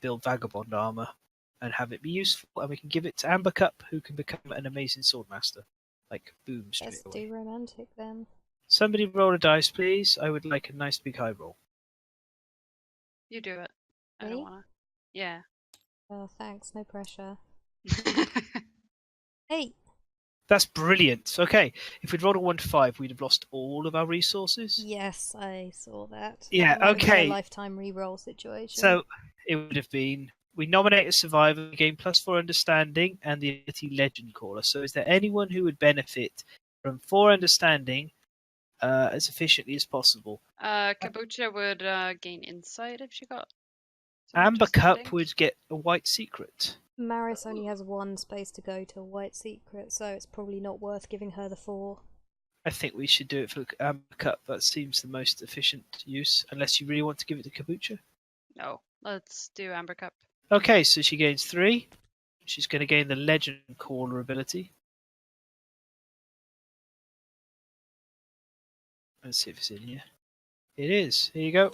build vagabond armor and have it be useful, and we can give it to Amber Cup, who can become an amazing swordmaster. Like, boom, straight Let's away. do romantic then. Somebody roll a dice, please. I would like a nice big high roll. You do it. I Me? don't want to. Yeah. Oh, thanks. No pressure. 8. That's brilliant. Okay, if we'd rolled a 1 to 5, we'd have lost all of our resources. Yes, I saw that. Yeah, That might have been okay. a lifetime reroll situation. So it would have been, we nominate a survivor, gain +4 understanding and the ability Legend Caller. So is there anyone who would benefit from 4 understanding as efficiently as possible? Kabucha would gain insight if she got. Amber Cup understanding. would get a white secret. Maris only has 1 space to go to a white secret, so it's probably not worth giving her the 4. I think we should do it for Amber Cup. That seems the most efficient use, unless you really want to give it to Kabucha. No, let's do Amber Cup. Okay, so she gains 3. She's going to gain the Legend Caller ability. Let's see if it's in here. It is. Here you go.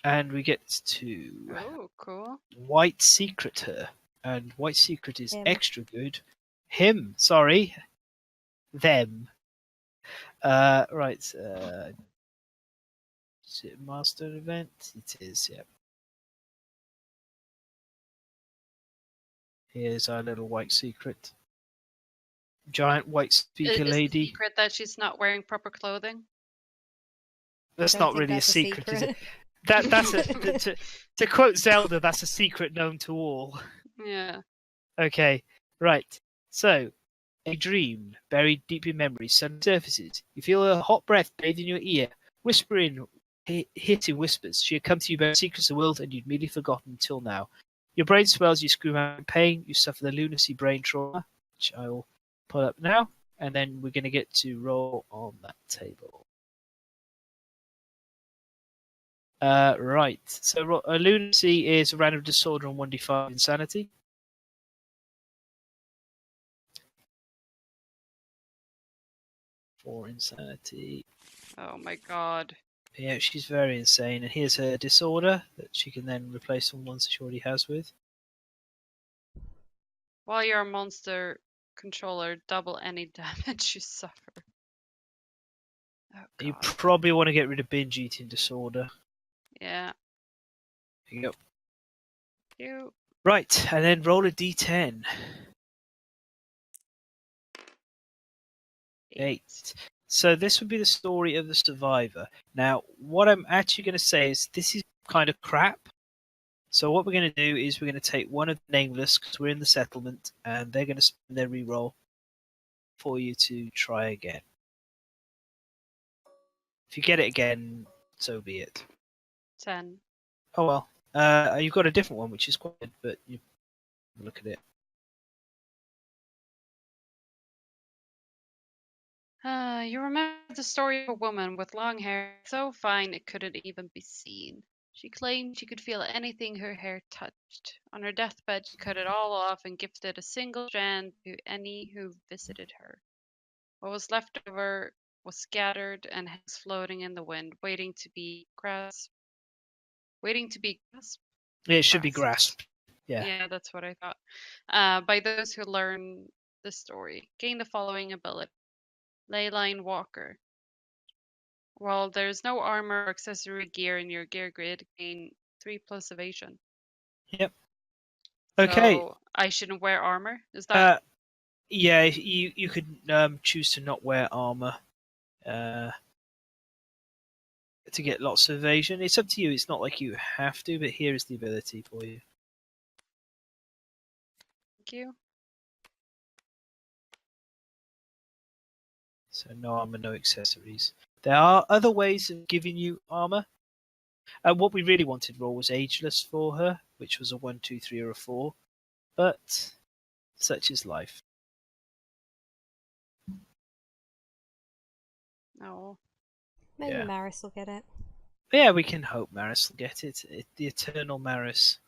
And we get to Oh, cool. White Secret her. And White Secret is Him. extra good. Him, sorry. Them. Right. Is it a master event? It is, yeah. Here's our little White Secret. Giant white speaker Is lady. the secret that she's not wearing proper clothing? That's I don't not think really a that's secret, is it? That's to quote Zelda, that's a secret known to all. Yeah. Okay, right. So, a dream buried deep in memory suddenly surfaces. You feel a hot breath bathe in your ear, whispering, hitting whispers. She had come to you about secrets of the world, and you'd merely forgotten until now. Your brain swells, you scream out in pain, you suffer the lunacy brain trauma, which I will pull up now, and then we're going to get to roll on that table. Right. So a lunacy is a random disorder on 1d5 insanity. For insanity. Oh my god. Yeah, she's very insane. And here's her disorder that she can then replace on ones she already has with. While you're a monster controller, double any damage you suffer. Oh god. You probably want to get rid of binge eating disorder. Yeah. Here you go. You. Right, and then roll a d10. 8. So this would be the story of the survivor. Now, what I'm actually going to say is this is kind of crap. So what we're going to do is we're going to take one of the nameless, because we're in the settlement, and they're going to spend their reroll for you to try again. If you get it again, so be it. 10. Oh well. You've got a different one, which is quite good, but you look at it. You remember the story of a woman with long hair, so fine it couldn't even be seen. She claimed she could feel anything her hair touched. On her deathbed, she cut it all off and gifted a single strand to any who visited her. What was left over was scattered and hangs floating in the wind, waiting to be grasped. It should be grasped. Yeah. Yeah, that's what I thought. By those who learn the story, gain the following ability: Leyline Walker. While there's no armor or accessory gear in your gear grid, gain 3+ evasion. Yep. Okay. So I shouldn't wear armor? Is that Yeah, you could choose to not wear armor to get lots of evasion. It's up to you. It's not like you have to, but here is the ability for you. thank you? So no armor, no accessories. There are other ways of giving you armor. What we really wanted roll was ageless for her, which was a 1, 2, 3, or a 4. But such is life. No. Maybe Yeah. Maris will get it. But yeah, we can hope Maris will get it. The eternal Maris.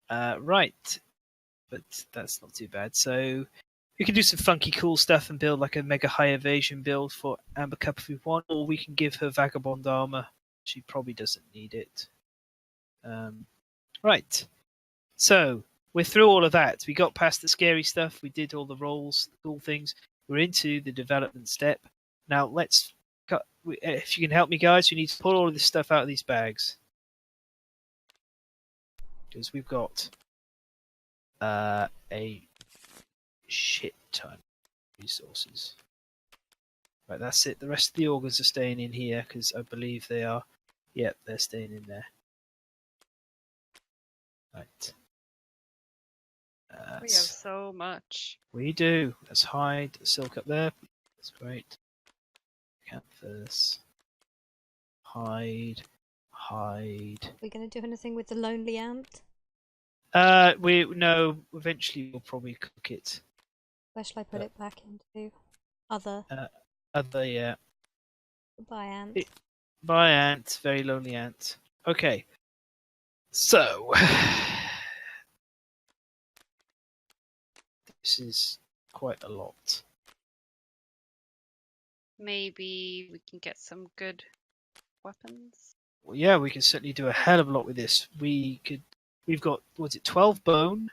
Right. But that's not too bad. So we can do some funky cool stuff and build like a mega high evasion build for Amber Cup if we want, or we can give her vagabond armor. She probably doesn't need it. Right. So we're through all of that. We got past the scary stuff. We did all the rolls, the cool things. We're into the development step. Now let's cut. If you can help me, guys, we need to pull all of this stuff out of these bags because we've got a shit ton of resources. Right, that's it. The rest of the organs are staying in here because I believe they are. Yep, they're staying in there. Right. We have so much. We do. Let's hide the silk up there. That's great. Canthus. Hide. We're going to do anything with the lonely ant? No. Eventually, we'll probably cook it. Where shall I put it back into? Other. Yeah. Goodbye, ant. Bye, ant. Very lonely ant. Okay. So this is quite a lot. Maybe we can get some good weapons. Well, yeah, we can certainly do a hell of a lot with this. We've got, 12 bone,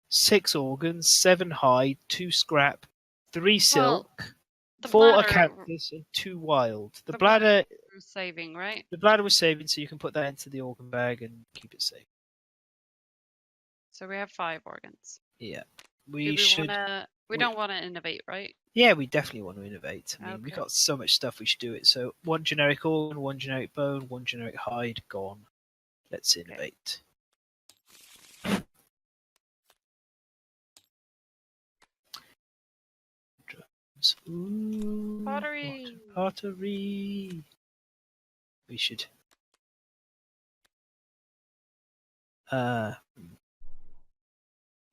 6 organs, 7 hide, 2 scrap, 3 silk, 4 acanthus, and 2 wild. The bladder was saving, right? The bladder was saving, so you can put that into the organ bag and keep it safe. So we have 5 organs. Yeah, We don't want to innovate, right? Yeah, we definitely want to innovate. I mean, Okay. we've got so much stuff we should do it. So 1 generic organ, 1 generic bone, 1 generic hide, gone. Let's innovate. Drums. Ooh, pottery. We should.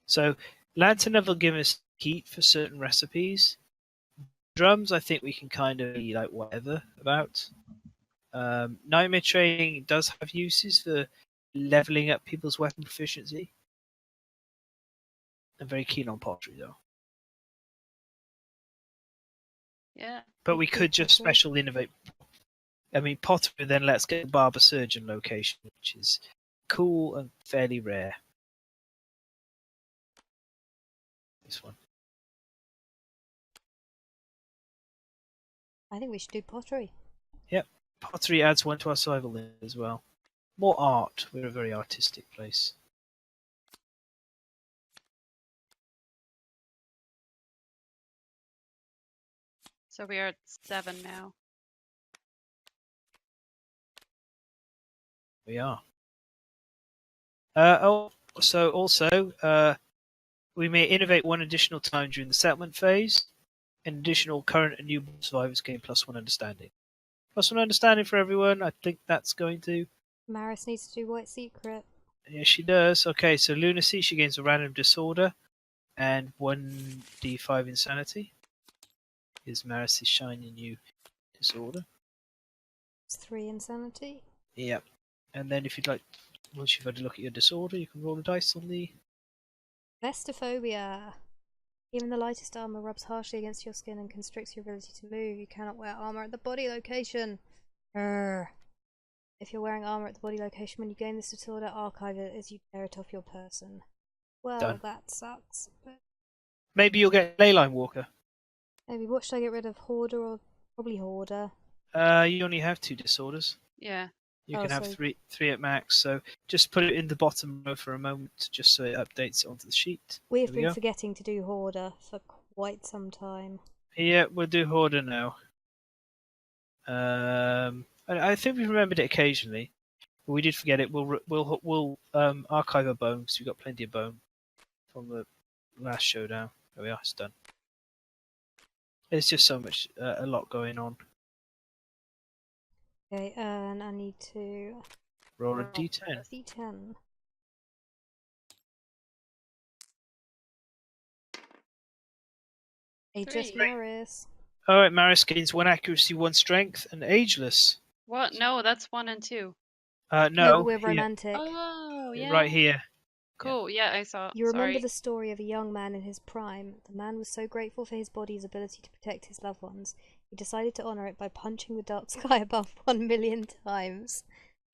So Lantern will give us heat for certain recipes. Drums, I think we can kind of be like whatever about. Nightmare training does have uses for leveling up people's weapon proficiency. I'm very keen on pottery though. Yeah. But we could just special innovate. I mean, pottery then let's get the Barber Surgeon location, which is cool and fairly rare. This one. I think we should do pottery. Yep. Pottery adds 1 to our survival list as well. More art. We're a very artistic place. So we are at 7 now. We are. So also, we may innovate one additional time during the settlement phase. An additional current and newborn survivors gain +1 understanding. +1 understanding for everyone. I think that's going to. Maris needs to do White Secret. Yeah, she does. Okay, so lunacy, she gains a random disorder and 1d5 insanity. Is Maris' shiny new disorder? It's 3 insanity. Yep. And then if you'd like, once you've had a look at your disorder, you can roll a dice on the. Vestophobia. Even the lightest armor rubs harshly against your skin and constricts your ability to move. You cannot wear armor at the body location. Urgh. If you're wearing armor at the body location when you gain this disorder, archive it as you tear it off your person. Well, Done. that sucks. But Maybe you'll get Leyline Walker. maybe what should I get rid of? Hoarder or probably Hoarder? You only have 2 disorders. Yeah. You Oh, can have so- three at max. So just put it in the bottom row for a moment, just so it updates onto the sheet. We've There we been go. forgetting to do Hoarder for quite some time. Yeah, we'll do Hoarder now. I think we remembered it occasionally. But we did forget it. We'll archive our bone because we've got plenty of bone from the last showdown. There we are. It's done. There's just so much, a lot going on. Okay, and I need to Roll a Roll. d10. D10. Ageless 3. Maris. All right, Maris gains 1 accuracy, 1 strength, and ageless. What? No, that's 1 and 2. No, we're here, romantic. Oh, yeah. right here. Cool. Yeah, I saw. You remember Sorry. the story of a young man in his prime. The man was so grateful for his body's ability to protect his loved ones, he decided to honor it by punching the dark sky above 1,000,000 times.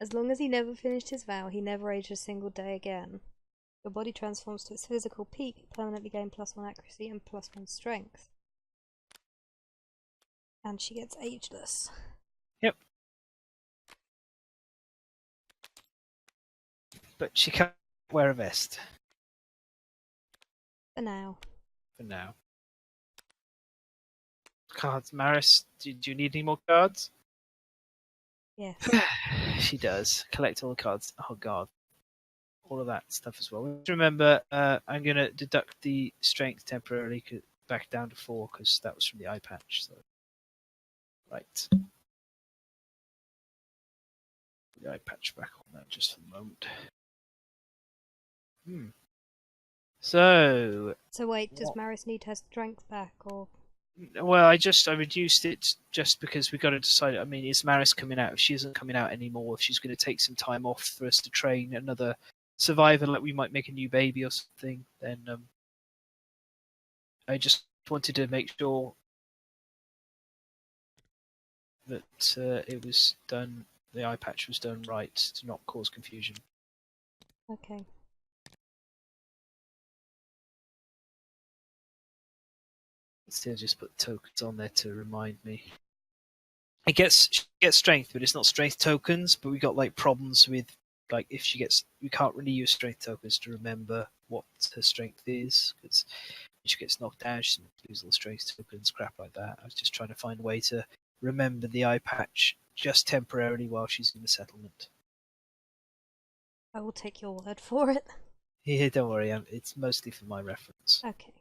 As long as he never finished his vow, he never aged a single day again. Your body transforms to its physical peak, permanently gain +1 accuracy and +1 strength. And she gets ageless. Yep. But she can't wear a vest For now. for now. Cards, Maris. Do you need any more cards? Yes. She does. Collect all the cards. Oh god. All of that stuff as well. Remember, I'm going to deduct the strength temporarily back down to 4 because that was from the eye patch. So. Right. The eye patch back on that just for the moment. So, So wait, does What? Maris need her strength back, or well, I reduced it just because we got to decide. I mean, is Maris coming out? If she isn't coming out anymore, if she's going to take some time off for us to train another survivor, like we might make a new baby or something, then I just wanted to make sure that it was done. The eye patch was done right to not cause confusion. okay? Still, just put tokens on there to remind me. She gets strength, but it's not strength tokens. But we got like problems with like if she gets, we can't really use strength tokens to remember what her strength is because when she gets knocked down, she loses all the strength tokens, crap like that. I was just trying to find a way to remember the eye patch just temporarily while she's in the settlement. I will take your word for it. Yeah, don't worry, it's mostly for my reference. Okay.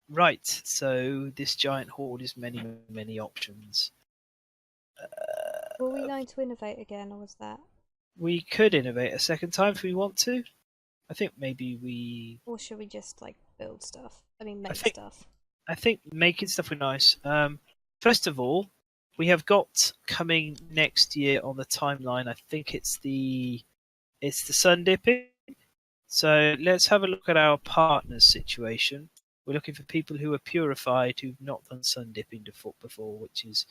Right, so this giant horde is many options. Were we going to innovate again, or was that? We could innovate a second time if we want to. I think maybe we. Or should we just like build stuff? I mean, make think- stuff. I think making stuff would be nice. First of all, we have got coming next year on the timeline. I think it's the sun dipping. So let's have a look at our partners situation. We're looking for people who are purified, who've not done sun dipping before, which is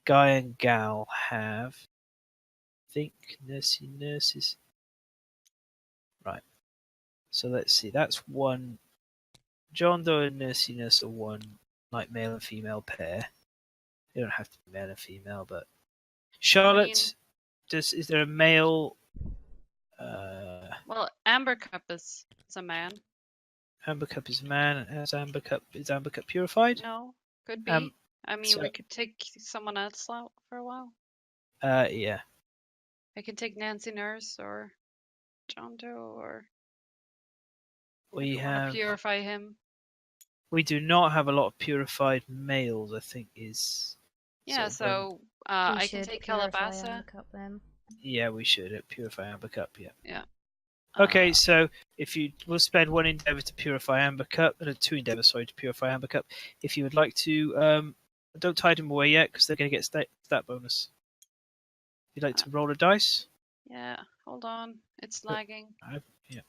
Guy and Gal have. I think nurses. Right. So let's see. That's one. John Doe and Nurse are one, like male and female pair. They don't have to be male and female, but Charlotte, is there a male? Well, Amber Cup is a man. Amber Cup is a man. Is Amber Cup purified? No, could be. I mean, So- we could take someone else out for a while. Yeah. I can take Nancy Nurse or John Doe, or We want to have. purify him. We do not have a lot of purified males, I think is. Yeah, sort of so We I can should take purify Calabasa. Ambercup then. Yeah, we should purify Amber Cup. Yeah. Yeah. Okay, Uh, so if you will spend 1 endeavor to purify Amber Cup, 2 endeavors, sorry, to purify Amber Cup. If you would like to, don't hide them away yet because they're going to get stat bonus. You'd like to roll a dice? yeah, hold on. It's But- lagging. Yeah.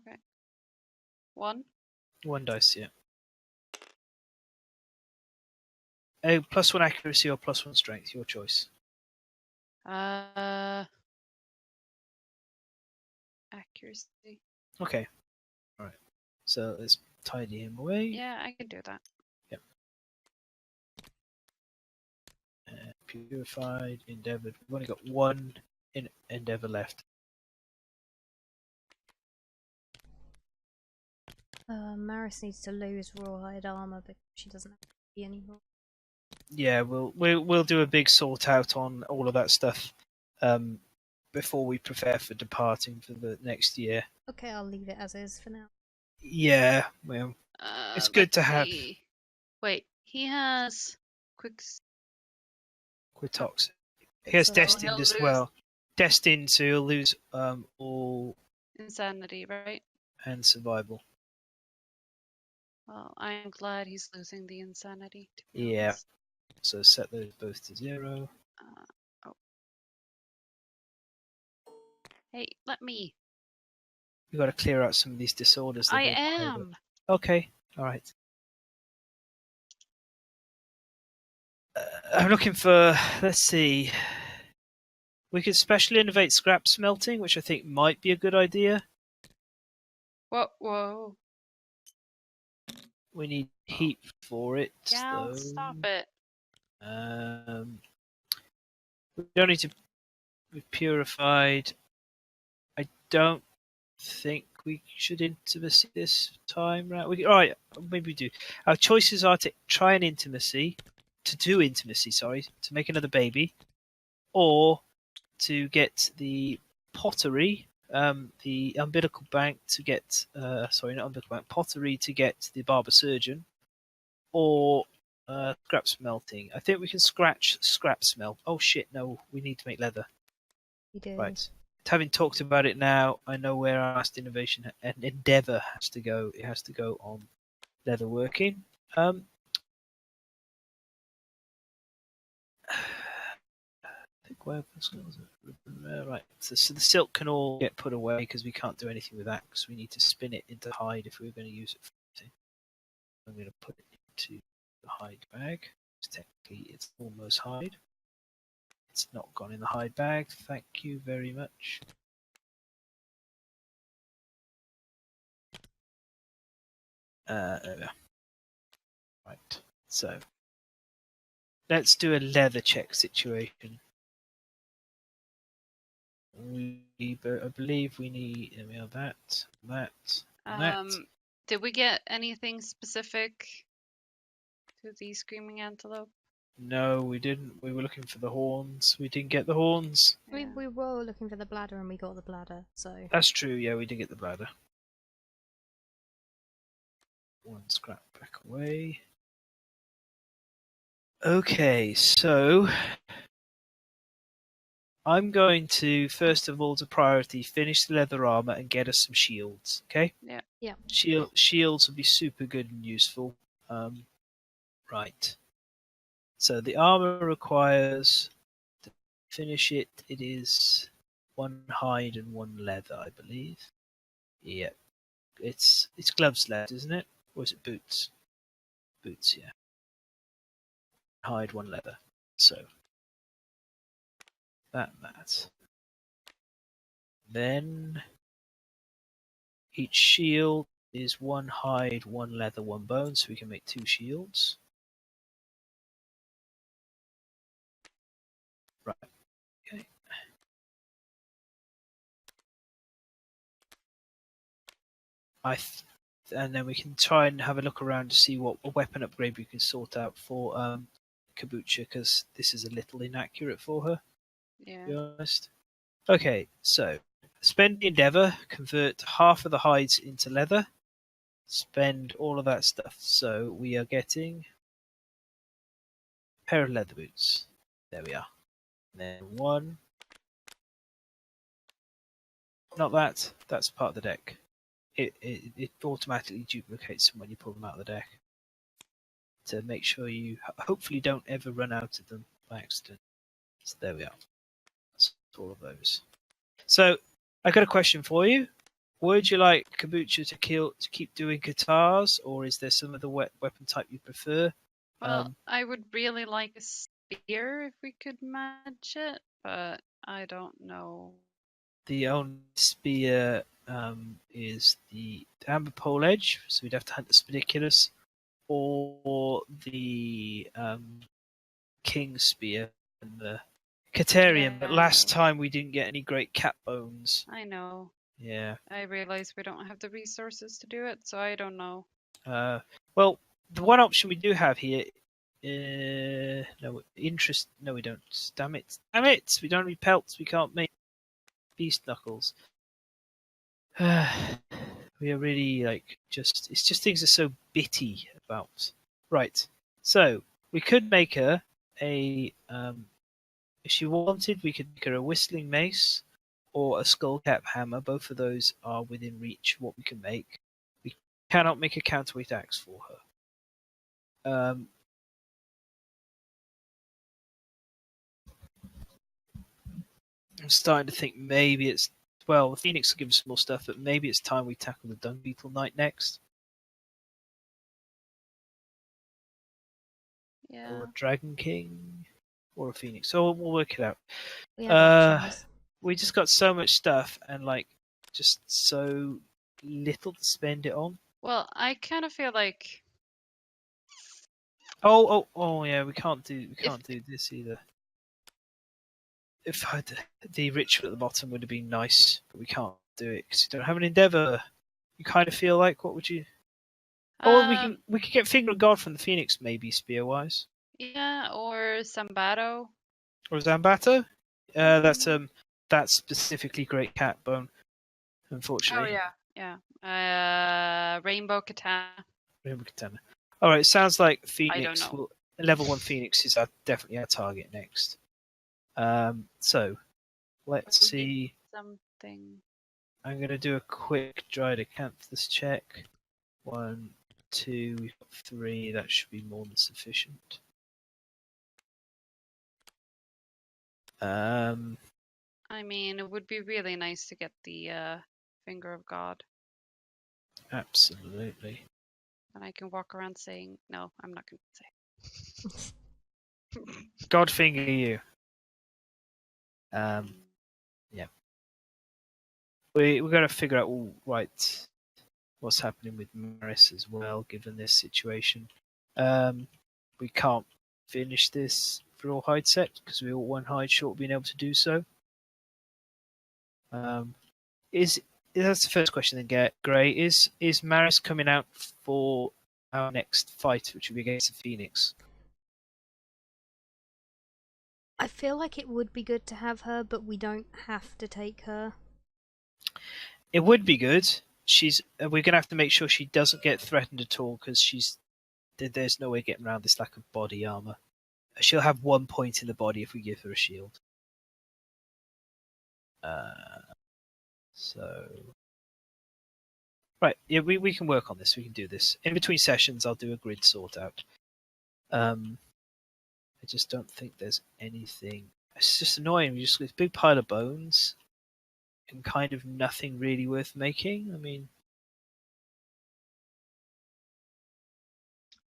Okay. 1. 1 dice, yeah. +1 accuracy or +1 strength, your choice. Accuracy. Okay. All right. So let's tidy him away. Yeah, I can do that. Purified, endeavored. We've only got 1 endeavor left. Maris needs to lose rawhide armor because she doesn't have to anymore. Yeah, we'll do a big sort out on all of that stuff before we prepare for departing for the next year. Okay, I'll leave it as is for now. Yeah, well, It's good to let's have. see. Wait, he has Quitox. He has So destined he'll as lose- well. Destined, so he'll lose all insanity, right? and survival. Well, I am glad he's losing the insanity. To be Yeah. honest. So set those both to 0. Oh. Hey, let me. We've got to clear out some of these disorders. I they're very private. am. Okay, all right. I'm looking for. Let's see. We could specially innovate scrap smelting, which I think might be a good idea. Whoa. We need heat for it. Gal, though. stop it. We don't need to be purified. I don't think we should intimacy this time, right? All right, maybe we do. Our choices are to try an intimacy, to make another baby, or to get the pottery, the umbilical bank to get, not umbilical bank, pottery to get the barber surgeon, or scrap smelting. I think we can scrap smelt. Oh shit, no, we need to make leather. You do. Right. Having talked about it now, I know where our last innovation and endeavor has to go. It has to go on leather working. I think where right. So the silk can all get put away because we can't do anything with that because we need to spin it into hide if we were going to use it for anything. I'm going to put it into the hide bag. Technically, it's almost hide. It's not gone in the hide bag. Thank you very much. There we are. Right. So let's do a leather check situation. I believe we need. There we are. That. Did we get anything specific to the screaming antelope? No, we didn't. We were looking for the horns. We didn't get the horns. We were looking for the bladder and we got the bladder, so That's true. Yeah, we did get the bladder. 1 scrap back away. Okay, so I'm going to first of all, to priority, finish the leather armor and get us some shields. Okay. Yeah. Yeah. Shields would be super good and useful. Right. So the armor requires to finish it. It is 1 hide and 1 leather, I believe. Yeah. It's gloves left, isn't it? Or is it boots? Boots, yeah. Hide 1 leather. So that. Then each shield is 1 hide, 1 leather, 1 bone, so we can make 2 shields. Right. Okay. and then we can try and have a look around to see what a weapon upgrade we can sort out for Kabucha, because this is a little inaccurate for her, to Yeah. be honest. Okay, so spend the endeavor, convert half of the hides into leather, spend all of that stuff. So we are getting a pair of leather boots. There we are. And then one. Not that. That's part of the deck. It automatically duplicates them when you pull them out of the deck to make sure you hopefully don't ever run out of them by accident. So there we are. That's all of those. So I got a question for you. Would you like Kabucha to keep doing guitars, or is there some other weapon type you prefer? Well, I would really like a spear if we could match it, but I don't know. The only spear is the Amber Pole Edge, so we'd have to hunt the Spediculus, or the King Spear and the Caterium. But last time we didn't get any great cat bones. I know. Yeah. I realize we don't have the resources to do it, so I don't know. Well, the one option we do have here. No interest. No, we don't. Damn it! Damn it! We don't have any pelts. We can't make beast knuckles. We are really it's just things are so bitty about. Right. So we could make her a if she wanted, we could make her a whistling mace or a skullcap hammer. Both of those are within reach of what we can make. We cannot make a counterweight axe for her. I'm starting to think maybe it's the Phoenix will give us more stuff, but maybe it's time we tackle the Dung Beetle Knight next. Yeah. Or a Dragon King, or a Phoenix. So we'll work it out. We have options. We just got so much stuff and just so little to spend it on. Well, I kind of feel like. Oh yeah, we can't do this either. If the ritual at the bottom would have been nice, but we can't do it because you don't have an endeavor. You kind of feel like, what would you? Oh, we can get Finger of God from the Phoenix, maybe spear wise. Yeah, or Zambato. Or Zambato. That's specifically great cat bone. Unfortunately. Oh yeah. Rainbow Katana. Rainbow Katana. All right, sounds like Phoenix. I don't know. Level 1 Phoenix is definitely our target next. So let's see. Something. I'm going to do a quick Dryadacanthus check. 1, 2, we've got 3. That should be more than sufficient. I mean, it would be really nice to get the Finger of God. Absolutely. And I can walk around saying, no, I'm not going to say. God finger you. Yeah. We've got to figure out what's happening with Maris as well, given this situation. We can't finish this for all hide set because we're all one hide short of being able to do so. That's the first question then, Gray. Is Maris coming out for our next fight, which will be against the Phoenix? I feel like it would be good to have her, but we don't have to take her. It would be good. We're gonna have to make sure she doesn't get threatened at all because there's no way getting around this lack of body armor. She'll have 1 point in the body if we give her a shield. Right, yeah, we can work on this. We can do this in between sessions. I'll do a grid sort out. I just don't think there's anything. It's just annoying. We just got this big pile of bones and kind of nothing really worth making. I mean,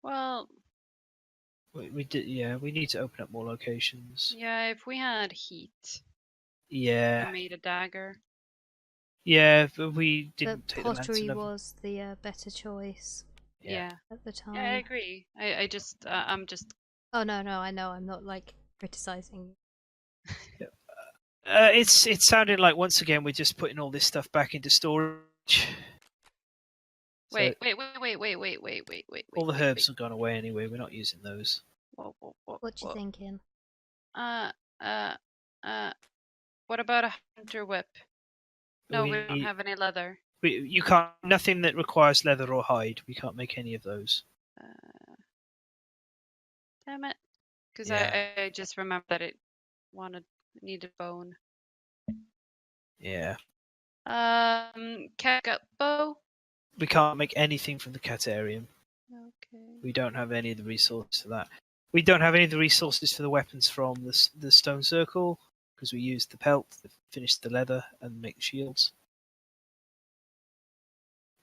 Well, we did. Yeah, we need to open up more locations. yeah, if we had heat, Yeah, we made a dagger. yeah, but we didn't take the pottery lantern. was the better choice Yeah. at the time. Yeah, I agree. I'm just. Oh no, I know. I'm not criticizing. It's sounding like once again we're just putting all this stuff back into storage. Wait, wait. All the herbs have gone away anyway. We're not using those. Whoa. What you thinking? What about a hunter whip? No, we don't have any leather. You can't. Nothing that requires leather or hide. We can't make any of those. Damn it! Because Yeah. I just remember that it needed bone. Yeah. Catgut bow. We can't make anything from the Catarium. Okay. We don't have any of the resources for that. We don't have any of the resources for the weapons from the stone circle because we used the pelt to finish the leather and make the shields.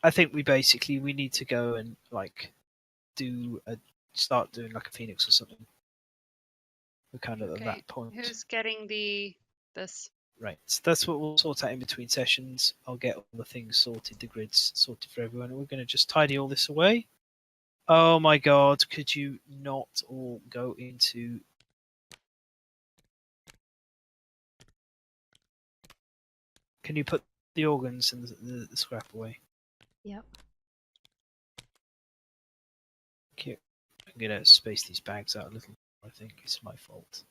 I think we need to go and start doing like a phoenix or something. We're kind of at that point. Who's getting this? Right, so that's what we'll sort out in between sessions. I'll get all the things sorted, the grids sorted for everyone, and we're going to just tidy all this away. Oh my god, could you not all go into... Can you put the organs and the scrap away? Yep. Thank you. I'm going to space these bags out a little more, I think. It's my fault.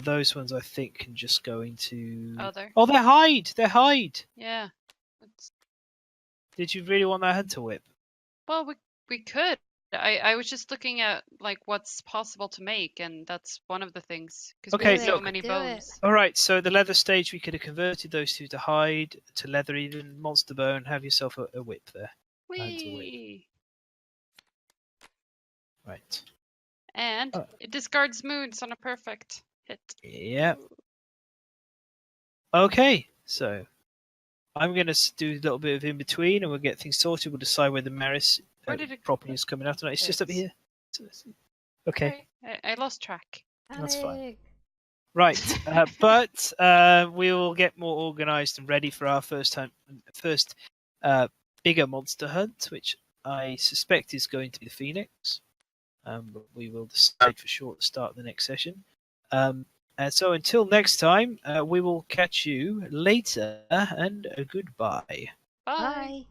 Those ones I think can just go into... Oh, they're hide! They're hide! Yeah. Did you really want that hunter whip? Well, we could. I was just looking at like what's possible to make, and that's one of the things. Because we have so many bones. Alright, so the leather stage, we could have converted those two to hide, to leather even, monster bone, have yourself a whip there. Whee! Right. And it discards moons on a perfect hit. Yeah. Okay, so I'm going to do a little bit of in between, and we'll get things sorted. We'll decide whether Maris properly is coming out or not. It's just up here. Okay. I lost track. That's fine. Right, but we will get more organised and ready for our first bigger monster hunt, which I suspect is going to be the Phoenix. But we will decide for sure at the start of the next session. And so until next time, we will catch you later, and goodbye. Bye.